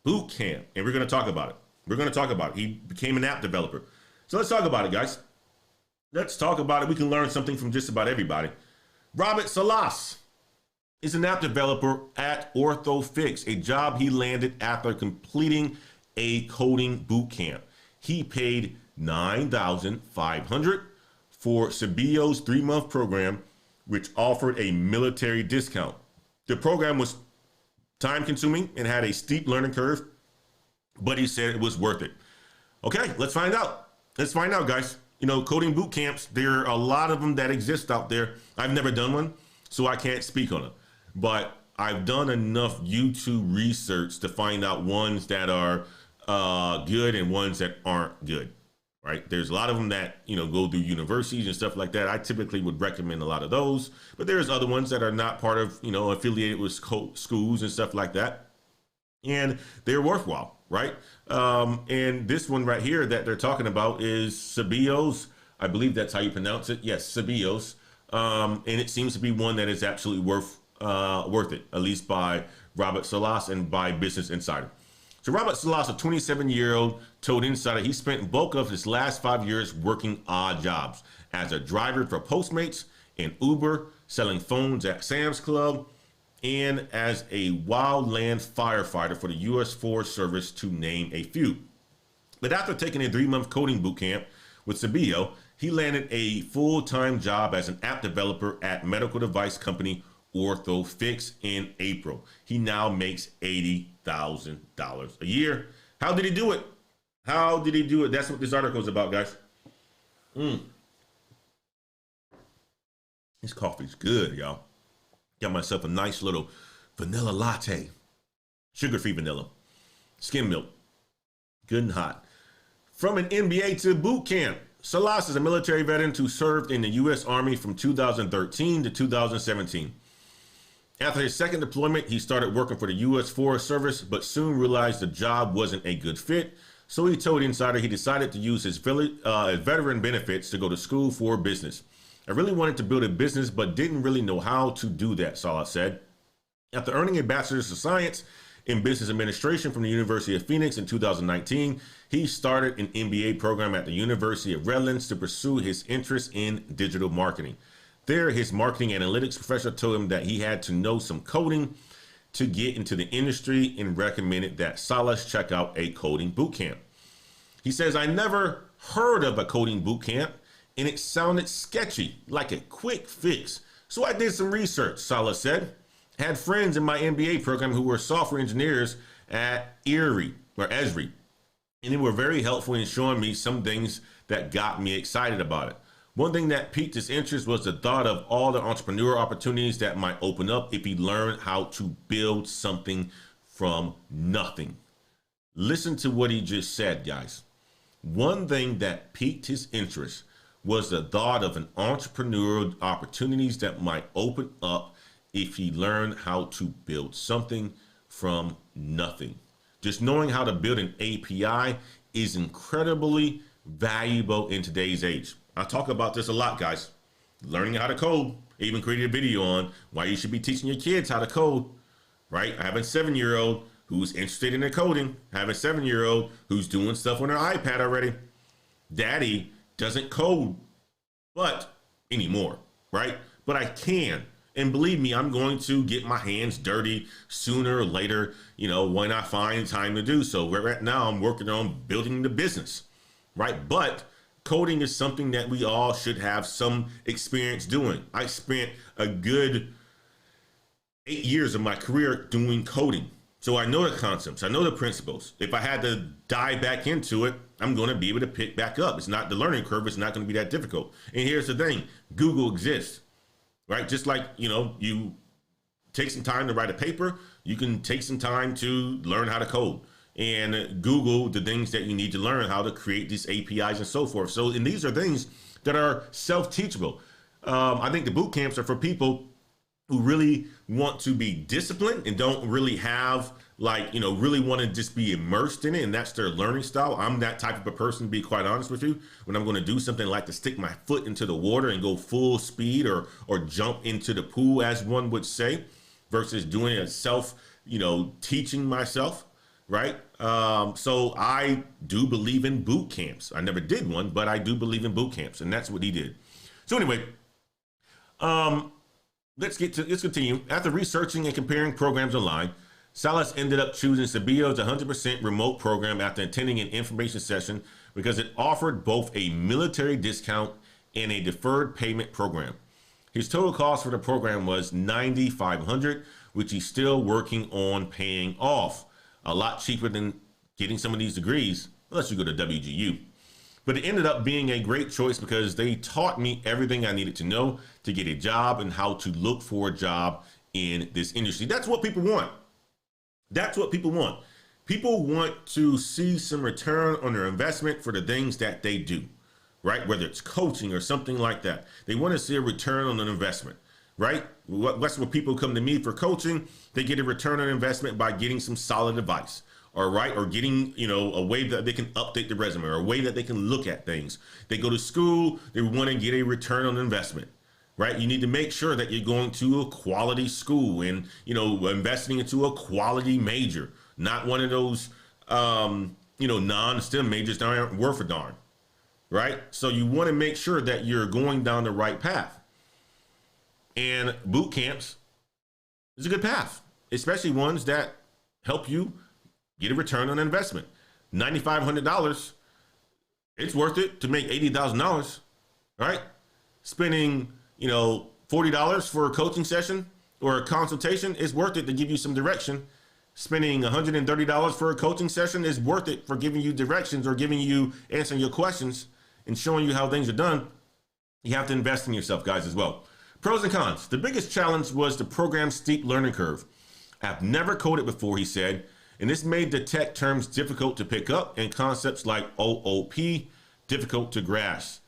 Speaker 1: boot camp, and we're going to talk about it. We're going to talk about it. He became an app developer. So let's talk about it, guys. Let's talk about it. We can learn something from just about everybody. Robert Salas is an app developer at OrthoFix, a job he landed after completing a coding boot camp. He paid $9,500 for Sabio's 3-month program, which offered a military discount. The program was time-consuming and had a steep learning curve, but he said it was worth it. Okay, let's find out. Let's find out, guys. You know, coding boot camps, there are a lot of them that exist out there. I've never done one, so I can't speak on it. But I've done enough YouTube research to find out ones that are good and ones that aren't good, right? There's a lot of them that, you know, go through universities and stuff like that. I typically would recommend a lot of those, but there's other ones that are not part of, you know, affiliated with schools and stuff like that. And they're worthwhile, right? And this one right here that they're talking about is Sabio's. I believe that's how you pronounce it. Yes, Sabio's. And it seems to be one that is absolutely worth it, at least by Robert Salas and by Business Insider. So Robert Salas, a 27-year-old, told Insider he spent bulk of his last 5 years working odd jobs as a driver for Postmates and Uber, selling phones at Sam's Club, and as a wildland firefighter for the U.S. Forest Service, to name a few. But after taking a 3-month coding boot camp with Sabio, he landed a full-time job as an app developer at medical device company OrthoFix in April. He now makes $80,000 a year. How did he do it? How did he do it? That's what this article is about, guys. This coffee's good, y'all. Got myself a nice little vanilla latte. Sugar-free vanilla. Skim milk. Good and hot. From an MBA to boot camp. Salas is a military veteran who served in the U.S. Army from 2013 to 2017. After his second deployment, he started working for the U.S. Forest Service, but soon realized the job wasn't a good fit. So he told Insider he decided to use his veteran benefits to go to school for business. I really wanted to build a business, but didn't really know how to do that, Salas said. After earning a Bachelor's of Science in Business Administration from the University of Phoenix in 2019, he started an MBA program at the University of Redlands to pursue his interest in digital marketing. There, his marketing analytics professor told him that he had to know some coding to get into the industry and recommended that Salas check out a coding bootcamp. He says, I never heard of a coding bootcamp, and it sounded sketchy, like a quick fix. So I did some research, Salas said. I had friends in my MBA program who were software engineers at Esri, and they were very helpful in showing me some things that got me excited about it. One thing that piqued his interest was the thought of all the entrepreneurial opportunities that might open up if he learned how to build something from nothing. Listen to what he just said, guys. One thing that piqued his interest was the thought of an entrepreneurial opportunities that might open up if he learned how to build something from nothing. Just knowing how to build an API is incredibly valuable in today's age. I talk about this a lot, guys. Learning how to code. I even created a video on why you should be teaching your kids how to code, right? I have a 7-year-old who's interested in the coding. I have a 7-year-old who's doing stuff on their iPad already. Daddy doesn't code, but anymore, right? But I can. And believe me, I'm going to get my hands dirty sooner or later, you know, when I find time to do so. Right now, I'm working on building the business, right? But coding is something that we all should have some experience doing. I spent a good 8 years of my career doing coding. So I know the concepts, I know the principles. If I had to dive back into it, I'm going to be able to pick back up. It's not the learning curve. It's not going to be that difficult. And here's the thing, Google exists, right? Just like, you take some time to write a paper, you can take some time to learn how to code and Google the things that you need to learn how to create these APIs and so forth. So, and these are things that are self-teachable. I think the boot camps are for people who really want to be disciplined and don't really have really want to just be immersed in it, and that's their learning style. I'm that type of a person, to be quite honest with you. When I'm going to do something like to stick my foot into the water and go full speed or jump into the pool, as one would say, versus doing it self, teaching myself, right? So I do believe in boot camps. I never did one, but I do believe in boot camps, and that's what he did. So anyway, let's continue. After researching and comparing programs online, Salas ended up choosing Sabio's 100% remote program after attending an information session because it offered both a military discount and a deferred payment program. His total cost for the program was $9,500, which he's still working on paying off. A lot cheaper than getting some of these degrees, unless you go to WGU. But it ended up being a great choice because they taught me everything I needed to know to get a job and how to look for a job in this industry. That's what people want. That's what people want. People want to see some return on their investment for the things that they do, right? Whether it's coaching or something like that. They want to see a return on an investment, right? That's what people come to me for coaching. They get a return on investment by getting some solid advice. All right, or getting, a way that they can update the resume or a way that they can look at things. They go to school, they want to get a return on investment, right? You need to make sure that you're going to a quality school and, investing into a quality major, not one of those, non-STEM majors that aren't worth a darn, right? So you want to make sure that you're going down the right path. And boot camps is a good path, especially ones that help you get a return on investment. $9,500, it's worth it to make $80,000, right? Spending, $40 for a coaching session or a consultation is worth it to give you some direction. Spending $130 for a coaching session is worth it for giving you directions or answering your questions and showing you how things are done. You have to invest in yourself, guys, as well. Pros and cons. The biggest challenge was the program's steep learning curve. I've never coded before, he said, and this made the tech terms difficult to pick up and concepts like OOP difficult to grasp.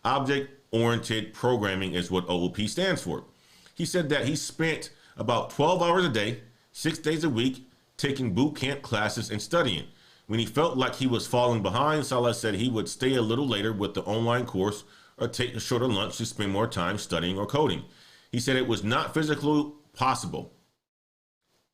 Speaker 1: Object-oriented programming is what OOP stands for. He said that he spent about 12 hours a day, 6 days a week, taking boot camp classes and studying. When he felt like he was falling behind, Salah said he would stay a little later with the online course or take a shorter lunch to spend more time studying or coding. He said it was not physically possible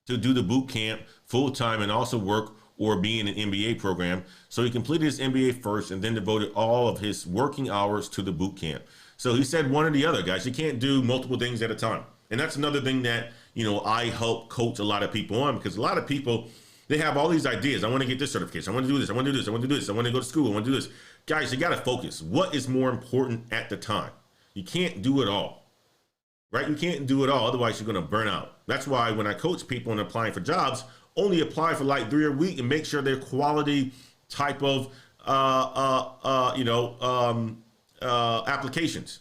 Speaker 1: to do the boot camp full time and also work or be in an MBA program. So he completed his MBA first and then devoted all of his working hours to the boot camp. So he said one or the other, guys. You can't do multiple things at a time. And that's another thing that, I help coach a lot of people on, because a lot of people, they have all these ideas. I want to get this certification. I want to do this. I want to do this. I want to do this. I want to go to school. I want to do this. Guys, you got to focus. What is more important at the time? You can't do it all. Right? You can't do it all. Otherwise, you're going to burn out. That's why when I coach people and applying for jobs, only apply for like 3 a week and make sure they're quality type of, applications,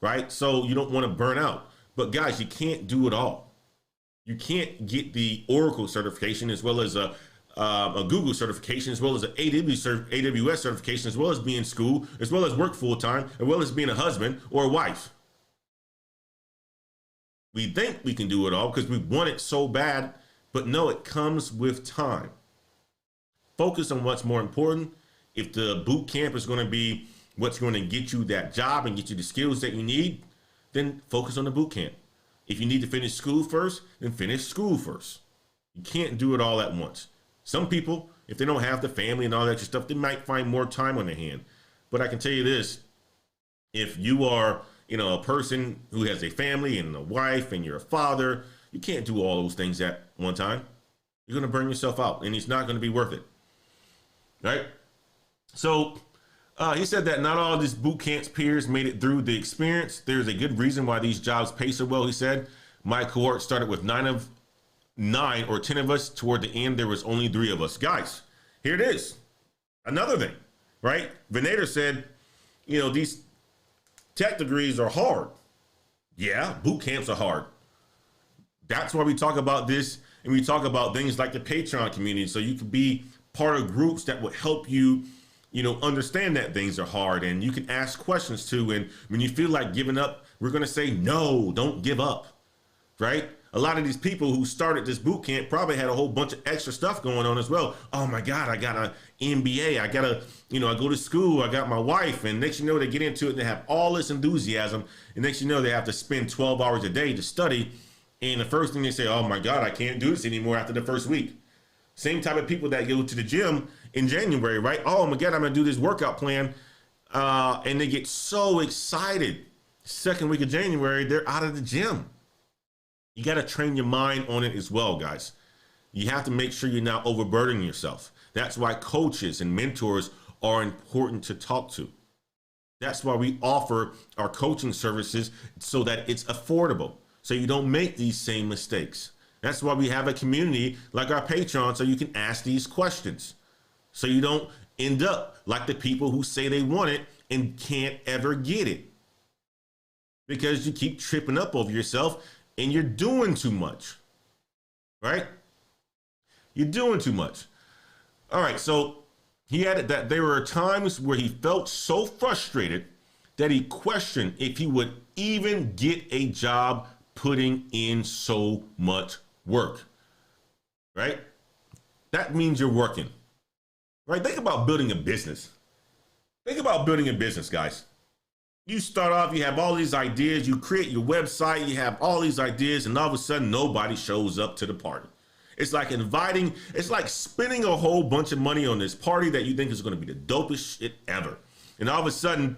Speaker 1: right? So you don't want to burn out. But guys, you can't do it all. You can't get the Oracle certification as well as a Google certification, as well as an AWS certification, as well as being in school, as well as work full time, as well as being a husband or a wife. We think we can do it all because we want it so bad, but no, it comes with time. Focus on what's more important. If the boot camp is going to be what's going to get you that job and get you the skills that you need, then focus on the boot camp. If you need to finish school first, then finish school first. You can't do it all at once. Some people, if they don't have the family and all that extra stuff, they might find more time on their hand. But I can tell you this, if you are a person who has a family and a wife and you're a father, you can't do all those things at one time. You're going to burn yourself out and it's not going to be worth it. Right? So he said that not all of these boot camps peers made it through the experience. There's a good reason why these jobs pay so well, he said. My cohort started with 9 9 or 10 of us. Toward the end, there was only 3 of us. Guys, here it is. Another thing, right? Venator said, you know, these tech degrees are hard. Yeah, boot camps are hard. That's why we talk about this, and we talk about things like the Patreon community, so you can be part of groups that will help you, you know, understand that things are hard, and you can ask questions too. And when you feel like giving up, we're going to say, no, don't give up, right? A lot of these people who started this boot camp probably had a whole bunch of extra stuff going on as well. Oh my God, I got an MBA. I got to, you know, I go to school. I got my wife. And next you know, they get into it and they have all this enthusiasm. And next you know, they have to spend 12 hours a day to study. And the first thing they say, oh my God, I can't do this anymore after the first week. Same type of people that go to the gym in January, right? Oh my God, I'm going to do this workout plan. And they get so excited. Second week of January, they're out of the gym. You got to train your mind on it as well, guys. You have to make sure you're not overburdening yourself. That's why coaches and mentors are important to talk to. That's why we offer our coaching services so that it's affordable, so you don't make these same mistakes. That's why we have a community like our Patreon, so you can ask these questions, so you don't end up like the people who say they want it and can't ever get it because you keep tripping up over yourself and you're doing too much, right? You're doing too much. All right, so he added that there were times where he felt so frustrated that he questioned if he would even get a job putting in so much work, right? That means you're working, right? Think about building a business. Think about building a business, guys. You start off, you have all these ideas, you create your website, you have all these ideas, and all of a sudden nobody shows up to the party. It's like it's like spending a whole bunch of money on this party that you think is going to be the dopest shit ever. And all of a sudden,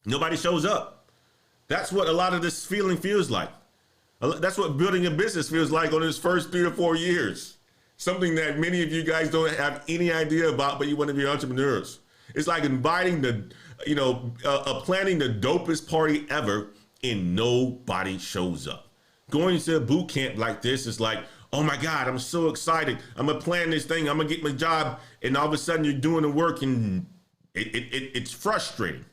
Speaker 1: nobody shows up. That's what a lot of this feeling feels like. That's what building a business feels like on its first 3 or 4 years. Something that many of you guys don't have any idea about, but you want to be entrepreneurs. It's like inviting planning the dopest party ever and nobody shows up. Going to a boot camp like this is like, oh my God, I'm so excited. I'm gonna plan this thing. I'm gonna get my job. And all of a sudden you're doing the work and it's frustrating.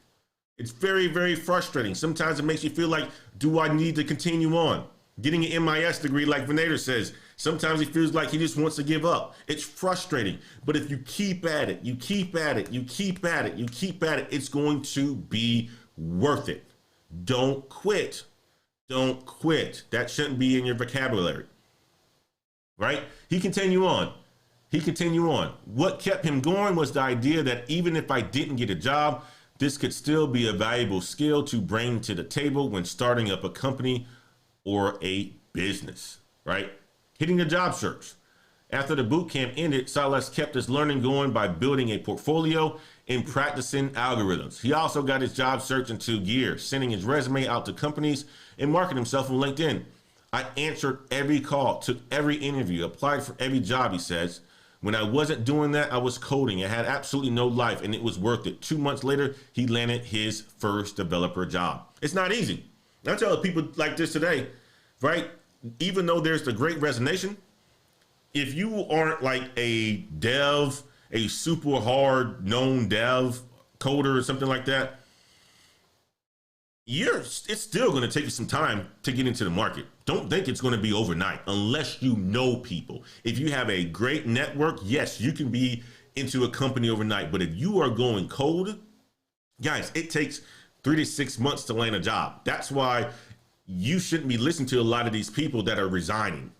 Speaker 1: It's very, very frustrating. Sometimes it makes you feel like, do I need to continue on? Getting an MIS degree, like Venator says, sometimes he feels like he just wants to give up. It's frustrating. But if you keep at it, you keep at it, you keep at it, you keep at it, it's going to be worth it. Don't quit. Don't quit. That shouldn't be in your vocabulary, right? He continued on. What kept him going was the idea that even if I didn't get a job, this could still be a valuable skill to bring to the table when starting up a company or a business, right? Hitting the job search. After the boot camp ended, Silas kept his learning going by building a portfolio and practicing algorithms. He also got his job search into gear, sending his resume out to companies and marketing himself on LinkedIn. I answered every call, took every interview, applied for every job, he says. When I wasn't doing that, I was coding. I had absolutely no life, and it was worth it. 2 months later, he landed his first developer job. It's not easy. I tell people like this today, right? Even though there's the great resignation, if you aren't like a dev, a super hard known dev coder or something like that, it's still going to take you some time to get into the market. Don't think it's going to be overnight unless you know people. If you have a great network, yes, you can be into a company overnight. But if you are going cold, guys, it takes 3 to 6 months to land a job. That's why you shouldn't be listening to a lot of these people that are resigning,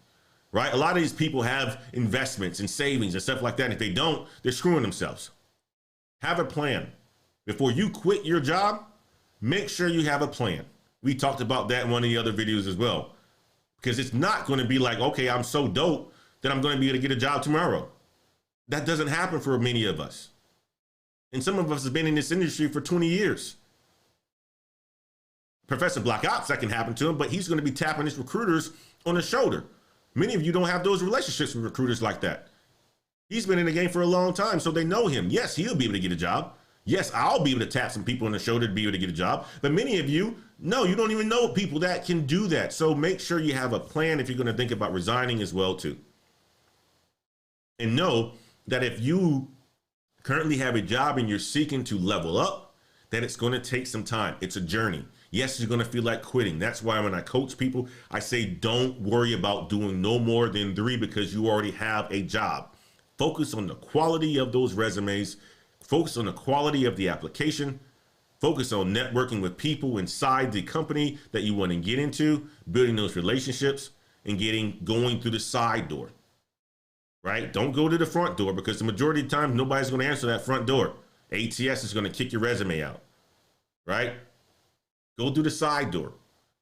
Speaker 1: right? A lot of these people have investments and savings and stuff like that. If they don't, they're screwing themselves. Have a plan. Before you quit your job, make sure you have a plan. We talked about that in one of the other videos as well, because it's not going to be like, okay, I'm so dope that I'm going to be able to get a job tomorrow. That doesn't happen for many of us. And some of us have been in this industry for 20 years. Professor Black Ops, that can happen to him, but he's going to be tapping his recruiters on the shoulder. Many of you don't have those relationships with recruiters like that. He's been in the game for a long time, so they know him. Yes, he'll be able to get a job. Yes, I'll be able to tap some people on the shoulder to be able to get a job, but many of you, no, you don't even know people that can do that. So make sure you have a plan if you're going to think about resigning as well too. And know that if you currently have a job and you're seeking to level up, that it's going to take some time. It's a journey. Yes, you're going to feel like quitting. That's why when I coach people, I say, don't worry about doing no more than 3 because you already have a job. Focus on the quality of those resumes. Focus on the quality of the application. Focus on networking with people inside the company that you want to get into, building those relationships and going through the side door, right? Don't go to the front door because the majority of the time, nobody's going to answer that front door. ATS is going to kick your resume out, right? Go through the side door.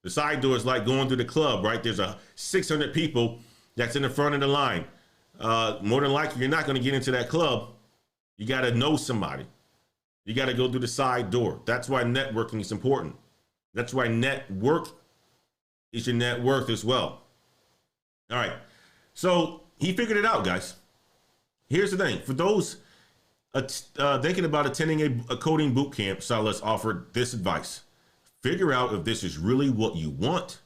Speaker 1: The side door is like going through the club, right? There's 600 people that's in the front of the line. More than likely, you're not going to get into that club. You got to know somebody. You got to go through the side door. That's why networking is important. That's why network is your net worth as well. All right. So he figured it out, guys. Here's the thing. For those thinking about attending a coding boot camp, Salaries offered this advice. Figure out if this is really what you want,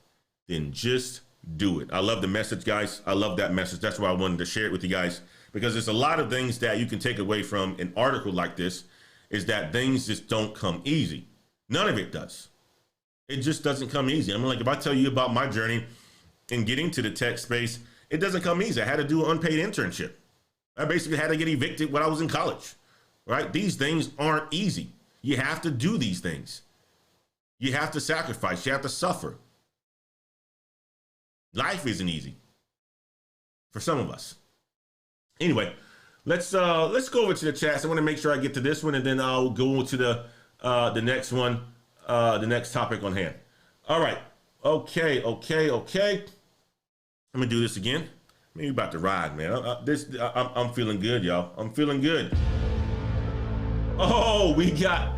Speaker 1: then just do it. I love the message, guys. I love that message. That's why I wanted to share it with you guys, because there's a lot of things that you can take away from an article like this, is that things just don't come easy. None of it does. It just doesn't come easy. I mean, like if I tell you about my journey in getting to the tech space, it doesn't come easy. I had to do an unpaid internship. I basically had to get evicted when I was in college, right? These things aren't easy. You have to do these things. You have to sacrifice. You have to suffer. Life isn't easy for some of us. Anyway, let's go over to the chats. I want to make sure I get to this one, and then I'll go to the next one, the next topic on hand. All right. Okay. Let me do this again. Maybe about to ride, man. I'm feeling good, y'all. I'm feeling good. Oh, we got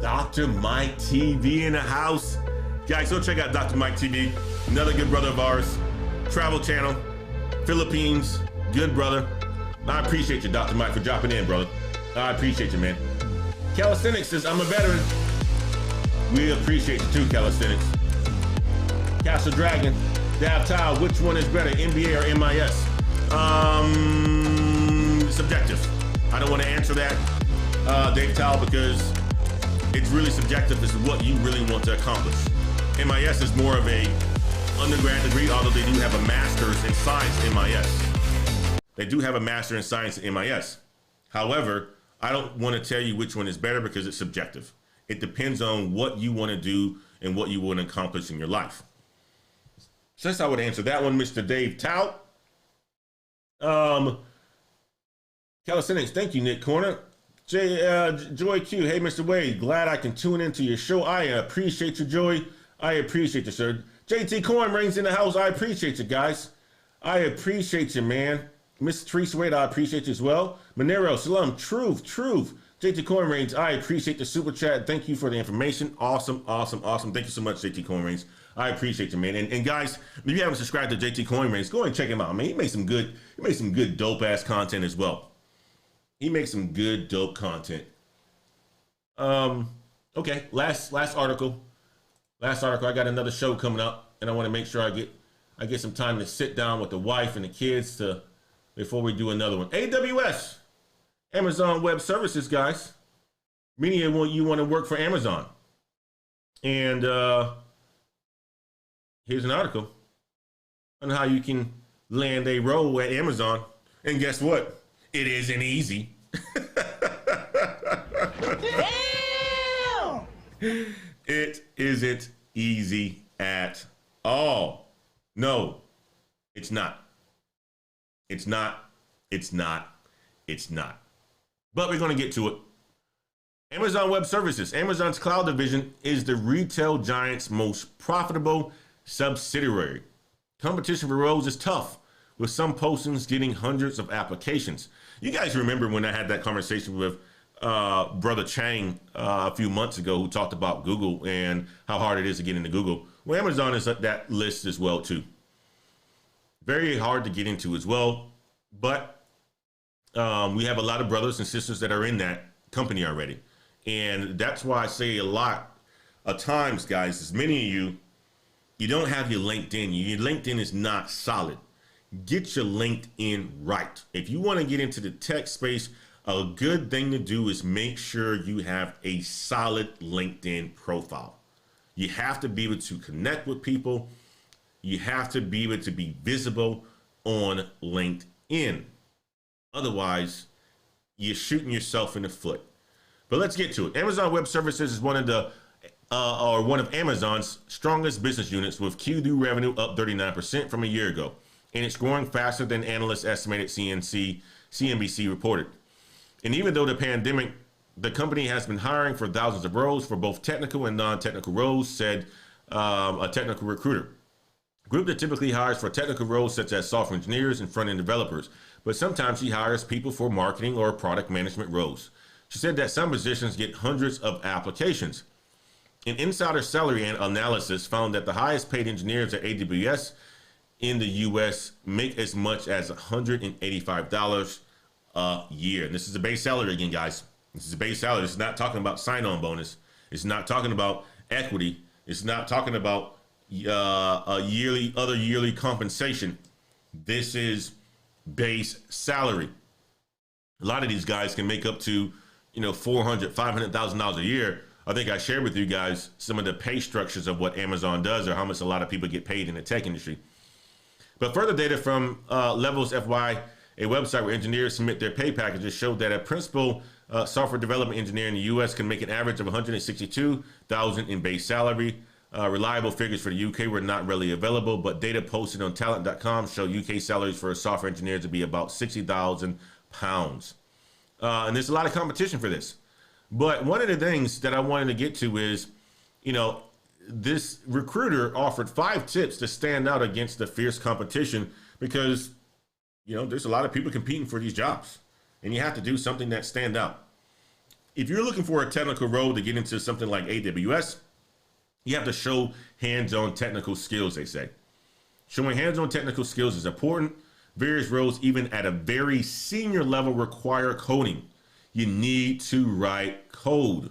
Speaker 1: Dr. Mike TV in the house. Guys, go check out Dr. Mike TV, another good brother of ours, travel channel, Philippines, good brother. I appreciate you, Dr. Mike, for dropping in, brother. I appreciate you, man. Calisthenics says, I'm a veteran. We appreciate you too, Calisthenics. Castle Dragon, Dab Tile, which one is better, NBA or MIS? Subjective. I don't want to answer that, Dave Tile, because it's really subjective as to what you really want to accomplish. MIS is more of a undergrad degree, although they do have a master's in science in MIS. They do have a master in science in MIS. However, I don't want to tell you which one is better because it's subjective. It depends on what you want to do and what you want to accomplish in your life. So that's how I would answer that one, Mr. Dave Tout. Calisthenics, thank you, Nick Corner. Joy Q, hey, Mr. Wade, glad I can tune into your show. I appreciate you, Joy. I appreciate you, sir. JT Coin rings in the house. I appreciate you, guys. I appreciate you, man. Miss Teresa Wade, I appreciate you as well. Monero, Salam, Truth. JT Coin Reigns, I appreciate the super chat. Thank you for the information. Awesome. Thank you so much, JT Coin Reigns. I appreciate you, man. And guys, if you haven't subscribed to JT Coin Reigns, go and check him out, man. He made some good dope ass content as well. He makes some good dope content. Okay, last article. I got another show coming up, and I want to make sure I get some time to sit down with the wife and the kids before we do another one. AWS, Amazon Web Services, guys. Many of you want to work for Amazon. And here's an article on how you can land a role at Amazon. And guess what? It isn't easy. Damn! It isn't easy at all. No, it's not. It's not. But we're going to get to it. Amazon Web Services, Amazon's cloud division, is the retail giant's most profitable subsidiary. Competition for roles is tough, with some postings getting hundreds of applications. You guys remember when I had that conversation with Brother Chang a few months ago, who talked about Google and how hard it is to get into Google? Well, Amazon is at that list as well, too. Very hard to get into as well, but We have a lot of brothers and sisters that are in that company already. And that's why I say a lot of times, guys, as many of you, you don't have your LinkedIn. Your LinkedIn is not solid. Get your LinkedIn right. If you want to get into the tech space, a good thing to do is make sure you have a solid LinkedIn profile. You have to be able to connect with people. You have to be able to be visible on LinkedIn. Otherwise, you're shooting yourself in the foot. But let's get to it. Amazon Web Services is one of Amazon's strongest business units, with Q2 revenue up 39% from a year ago, and it's growing faster than analysts estimated. CNBC reported. And even though the pandemic, the company has been hiring for thousands of roles for both technical and non-technical roles, said a technical recruiter. Group that typically hires for technical roles such as software engineers and front-end developers, but sometimes she hires people for marketing or product management roles. She said that some positions get hundreds of applications. An insider salary analysis found that the highest paid engineers at AWS in the US make as much as $185 a year. And this is a base salary again, guys. This is a base salary. It's not talking about sign-on bonus. It's not talking about equity. It's not talking about other yearly compensation. This is base salary. A lot of these guys can make up to, $400,000, $500,000 a year. I think I shared with you guys some of the pay structures of what Amazon does, or how much a lot of people get paid in the tech industry. But further data from Levels FY, a website where engineers submit their pay packages, showed that a principal software development engineer in the U.S. can make an average of $162,000 in base salary. Reliable figures for the UK were not readily available, but data posted on talent.com show UK salaries for a software engineer to be about £60,000. And there's a lot of competition for this. But one of the things that I wanted to get to is, this recruiter offered 5 tips to stand out against the fierce competition, because, there's a lot of people competing for these jobs, and you have to do something that stand out. If you're looking for a technical role to get into something like AWS, you have to show hands-on technical skills, they say. Showing hands-on technical skills is important. Various roles, even at a very senior level, require coding. You need to write code.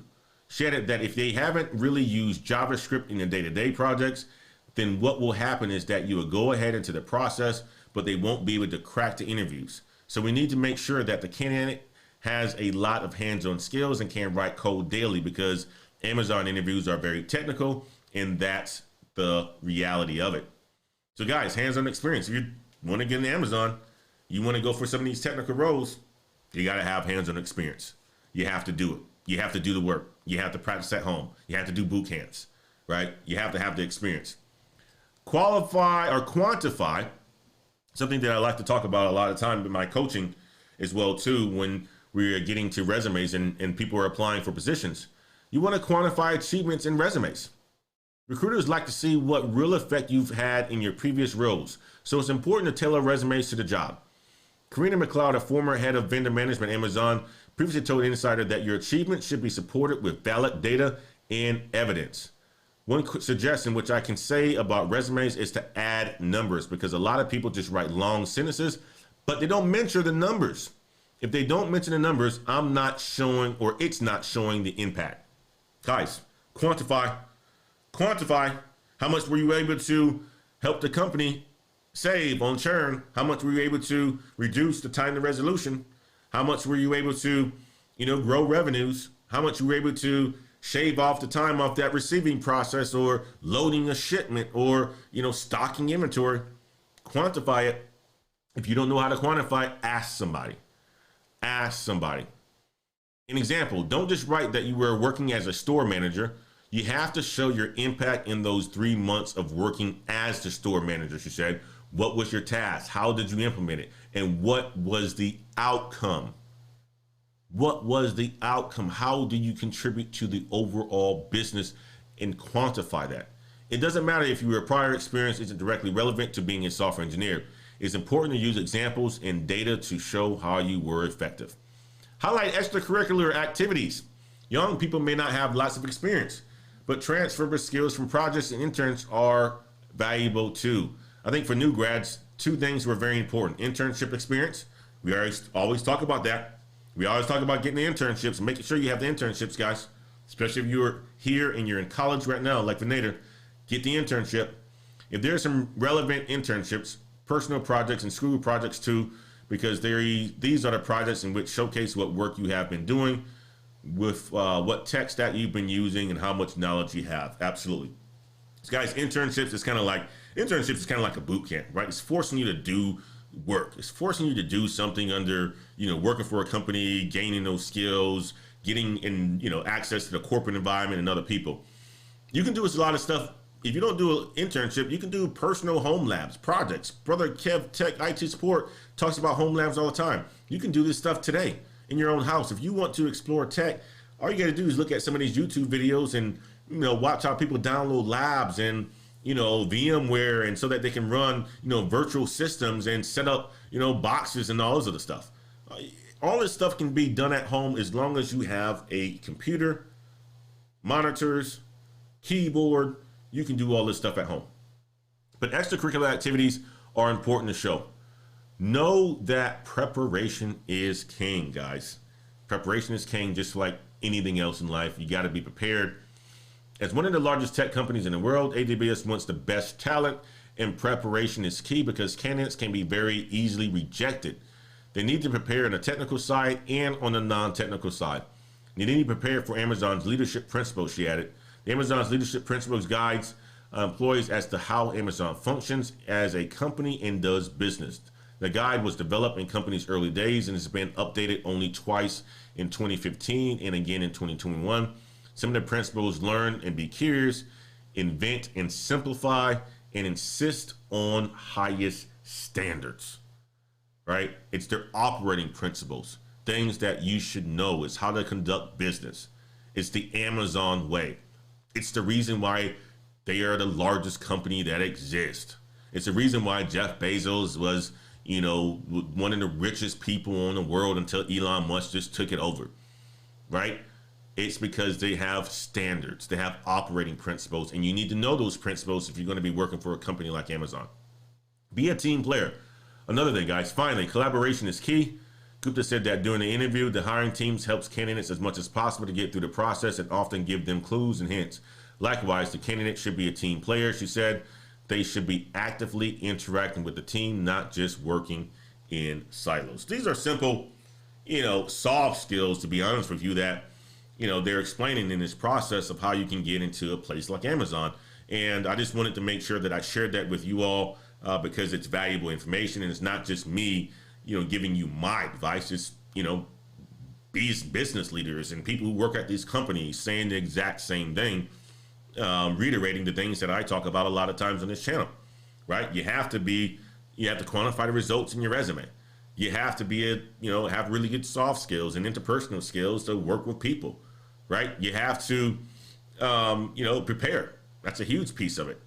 Speaker 1: She added that if they haven't really used JavaScript in their day-to-day projects, then what will happen is that you will go ahead into the process, but they won't be able to crack the interviews. So we need to make sure that the candidate has a lot of hands-on skills and can write code daily, because Amazon interviews are very technical, and that's the reality of it. So guys, hands-on experience. If you want to get into Amazon, you want to go for some of these technical roles, you got to have hands-on experience. You have to do it. You have to do the work. You have to practice at home. You have to do boot camps, right? You have to have the experience. Qualify or quantify, something that I like to talk about a lot of time in my coaching as well too, when we're getting to resumes and people are applying for positions. You want to quantify achievements in resumes. Recruiters like to see what real effect you've had in your previous roles, so it's important to tailor resumes to the job. Karina McLeod, a former head of vendor management at Amazon, previously told Insider that your achievements should be supported with valid data and evidence. One suggestion which I can say about resumes is to add numbers, because a lot of people just write long sentences, but they don't mention the numbers. If they don't mention the numbers, I'm not showing, or it's not showing the impact. Guys, quantify. How much were you able to help the company save on churn? How much were you able to reduce the time to resolution? How much were you able to, grow revenues? How much were you able to shave off the time off that receiving process, or loading a shipment, or, stocking inventory? Quantify it. If you don't know how to quantify, ask somebody. Ask somebody. An example, don't just write that you were working as a store manager. You have to show your impact in those 3 months of working as the store manager, she said. What was your task? How did you implement it? And what was the outcome? What was the outcome? How do you contribute to the overall business, and quantify that? It doesn't matter if your prior experience isn't directly relevant to being a software engineer. It's important to use examples and data to show how you were effective. Highlight extracurricular activities. Young people may not have lots of experience, but transferable skills from projects and interns are valuable too. I think for new grads, 2 things were very important: internship experience, We always talk about that. We always talk about getting the internships and making sure you have the internships, guys. Especially if you're here and you're in college right now, like Venator, get the internship. If there's some relevant internships, personal projects and school projects too, because these are the projects in which showcase what work you have been doing with what tech stack you've been using and how much knowledge you have. Absolutely. So guys, internships is kind of like a boot camp, right? It's forcing you to do work. It's forcing you to do something under, working for a company, gaining those skills, getting in, access to the corporate environment and other people. You can do a lot of stuff. If you don't do an internship, you can do personal home labs, projects. Brother Kev Tech IT Support talks about home labs all the time. You can do this stuff today in your own house. If you want to explore tech, all you got to do is look at some of these YouTube videos and, watch how people download labs and, VMware, and so that they can run, virtual systems and set up, boxes and all this other stuff. All this stuff can be done at home as long as you have a computer, monitors, keyboard. You can do all this stuff at home. But extracurricular activities are important to show. Know that preparation is king, guys. Preparation is king, just like anything else in life. You got to be prepared. As one of the largest tech companies in the world, AWS wants the best talent, and preparation is key because candidates can be very easily rejected. They need to prepare on the technical side and on the non-technical side. They need to prepare for Amazon's leadership principles, she added. Amazon's leadership principles guides employees as to how Amazon functions as a company and does business. The guide was developed in company's early days and has been updated only twice in 2015 and again in 2021. Some of the principles: learn and be curious, invent and simplify, and insist on highest standards. Right? It's their operating principles. Things that you should know is how to conduct business. It's the Amazon way. It's the reason why they are the largest company that exists. It's the reason why Jeff Bezos was, one of the richest people in the world until Elon Musk just took it over, right? It's because they have standards. They have operating principles, and you need to know those principles if you're going to be working for a company like Amazon. Be a team player. Another thing, guys, finally, collaboration is key. Gupta said that during the interview, the hiring teams helps candidates as much as possible to get through the process and often give them clues and hints. Likewise, the candidate should be a team player. She said they should be actively interacting with the team, not just working in silos. These are simple, soft skills, to be honest with you, that, they're explaining in this process of how you can get into a place like Amazon. And I just wanted to make sure that I shared that with you all because it's valuable information, and it's not just me giving you my advice. It's, these business leaders and people who work at these companies saying the exact same thing, reiterating the things that I talk about a lot of times on this channel, right? You have to quantify the results in your resume. You have to have really good soft skills and interpersonal skills to work with people, right? You have to, prepare. That's a huge piece of it.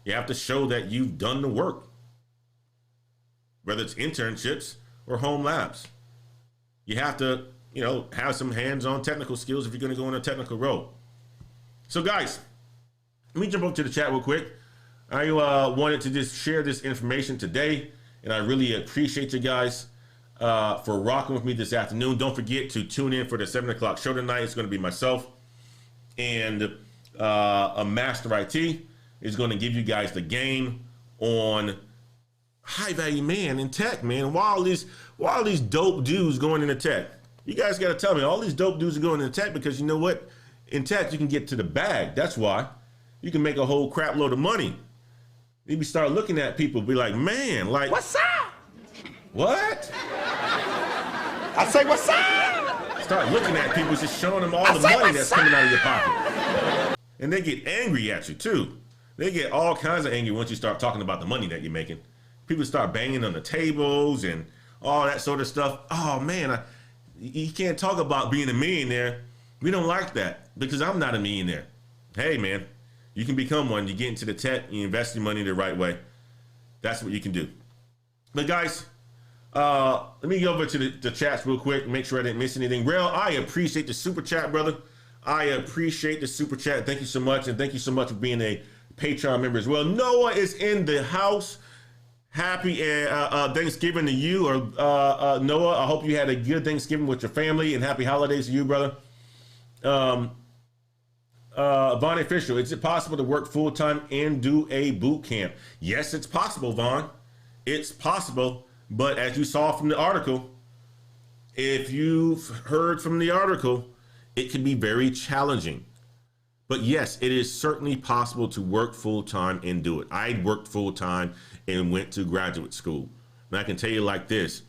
Speaker 1: You have to show that you've done the work, whether it's internships or home labs. You have to, have some hands-on technical skills if you're going to go in a technical role. So guys, let me jump over to the chat real quick. I wanted to just share this information today, and I really appreciate you guys for rocking with me this afternoon. Don't forget to tune in for the 7 o'clock show tonight. It's going to be myself and a Master I.T. is going to give you guys the game on high value man in tech, man. Why all these dope dudes going into tech? You guys got to tell me, all these dope dudes are going into tech because you know what? In tech, you can get to the bag. That's why. You can make a whole crap load of money. Maybe start looking at people, be like, man, like,
Speaker 2: what's up?
Speaker 1: What?
Speaker 2: I say, what's up?
Speaker 1: Start looking at people, just showing them all the money that's coming out of your pocket. And they get angry at you too. They get all kinds of angry once you start talking about the money that you're making. People start banging on the tables and all that sort of stuff. Oh man, you can't talk about being a millionaire. We don't like that because I'm not a millionaire. Hey man, you can become one. You get into the tech, you invest your money the right way. That's what you can do. But guys, let me go over to the chats real quick, make sure I didn't miss anything. Rel, I appreciate the super chat, brother. I appreciate the super chat. Thank you so much. And thank you so much for being a Patreon member as well. Noah is in the house. Happy Thanksgiving to you, or Noah. I hope you had a good Thanksgiving with your family, and happy holidays to you, brother. Vaughn Official, is it possible to work full-time and do a boot camp? Yes, it's possible, Vaughn. It's possible, but as you saw from the article, if you've heard from the article, it can be very challenging. But yes, it is certainly possible to work full-time and do it. I worked full-time and went to graduate school. And I can tell you like this,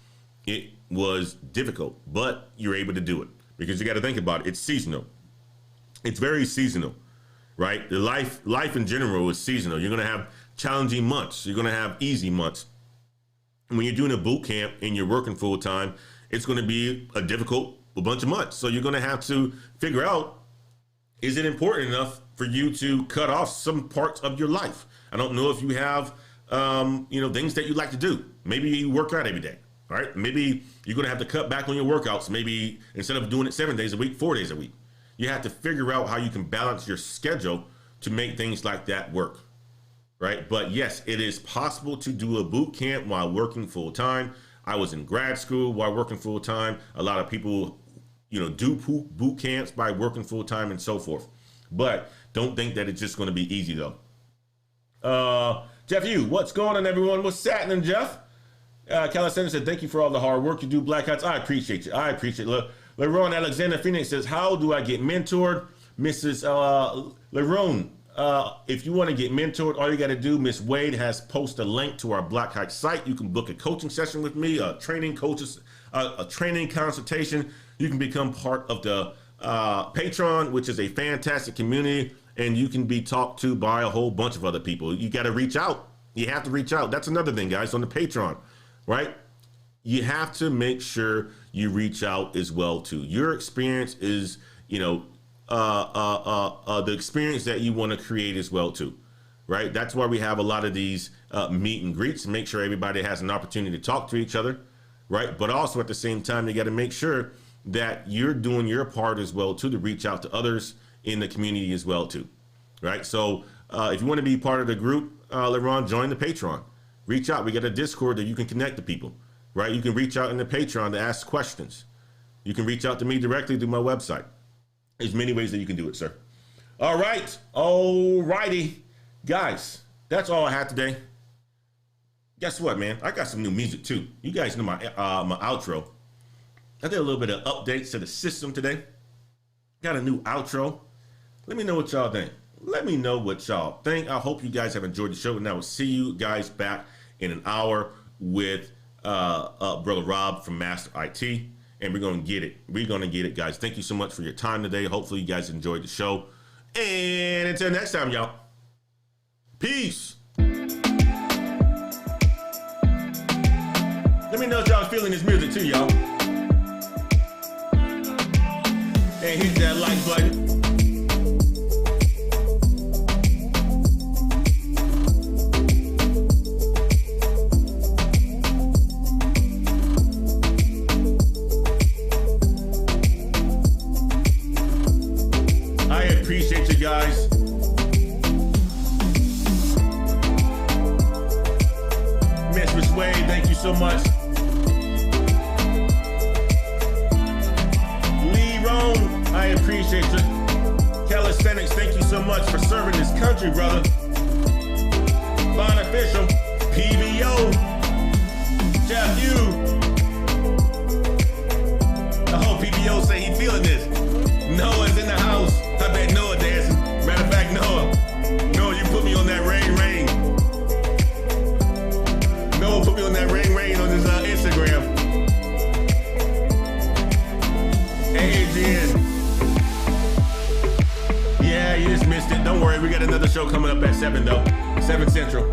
Speaker 1: it was difficult, but you're able to do it because you got to think about it. It's seasonal. It's very seasonal, right? The life in general is seasonal. You're going to have challenging months. You're going to have easy months. And when you're doing a boot camp and you're working full time, it's going to be a bunch of months. So you're going to have to figure out, is it important enough for you to cut off some parts of your life? I don't know if you have, things that you like to do. Maybe you work out every day, all right? Maybe you're going to have to cut back on your workouts. Maybe instead of doing it 7 days a week, 4 days a week. You have to figure out how you can balance your schedule to make things like that work, right? But yes, it is possible to do a boot camp while working full time. I was in grad school while working full time. A lot of people, do boot camps by working full time and so forth. But don't think that it's just going to be easy though. Jeff Yu, what's going on, everyone? What's happening, Jeff? Calisthenics said, thank you for all the hard work you do, Black Hats. I appreciate you. I appreciate it. Look, Leron Alexander Phoenix says, how do I get mentored? Mrs. Leron, if you want to get mentored, all you got to do, Miss Wade has posted a link to our Black Hat site. You can book a coaching session with me, a training consultation. You can become part of the Patreon, which is a fantastic community, and you can be talked to by a whole bunch of other people. You got to reach out. You have to reach out. That's another thing, guys, on the Patreon, right? You have to make sure you reach out as well too. Your experience is, the experience that you want to create as well too, right? That's why we have a lot of these meet and greets to make sure everybody has an opportunity to talk to each other, right? But also at the same time, you got to make sure that you're doing your part as well too to reach out to others in the community as well too, right? So if you want to be part of the group, LeRon, join the Patreon. Reach out. We got a Discord that you can connect to people. Right? You can reach out in the Patreon to ask questions. You can reach out to me directly through my website. There's many ways that you can do it, sir. All right. All righty. Guys, that's all I have today. Guess what, man? I got some new music too. You guys know my outro. I did a little bit of updates to the system today. Got a new outro. Let me know what y'all think. I hope you guys have enjoyed the show, and I will see you guys back in an hour with Brother Rob from Master I.T. And we're going to get it. Guys. Thank you so much for your time today. Hopefully you guys enjoyed the show. And until next time, y'all. Peace. Let me know if y'all feeling this music too, y'all. And hit that like button. Appreciate you guys. Miss Wade, thank you so much. Lee Roan, I appreciate you. Calisthenics, thank you so much for serving this country, brother. Bond Official, PBO, Jeff Yu. I hope PBO say he feeling this. Noah's in the house. I bet Noah dancing. Matter of fact, Noah, you put me on that rain. Noah put me on that rain on his Instagram. Adrian. Yeah, you just missed it. Don't worry, we got another show coming up at 7 though. 7 Central.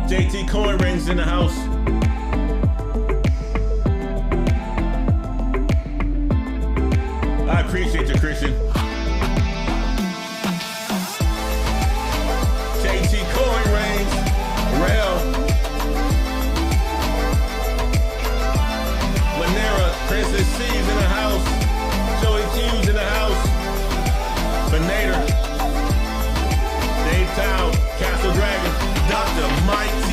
Speaker 1: JT Coin Rings in the house. I appreciate you, Christian. JT Coin Rings, Rail, Lanera, Princess C's in the house, Joey Q's in the house, Benader, Dave Town, Castle Dragon, Dr. Mike T.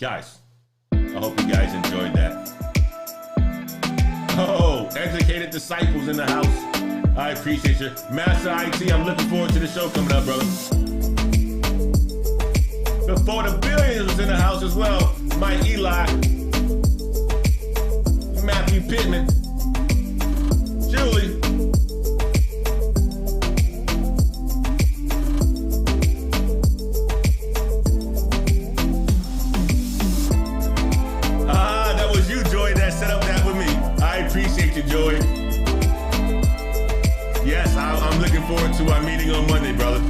Speaker 1: Guys, I hope you guys enjoyed that. Oh, educated disciples in the house. I appreciate you. Master I.T, I'm looking forward to the show coming up, brother. Before the Billions was in the house as well. Mike Eli. Matthew Pittman. Julie. That was you, Joy, that set up that with me. I appreciate you, Joy. Yes, I'm looking forward to our meeting on Monday, brother.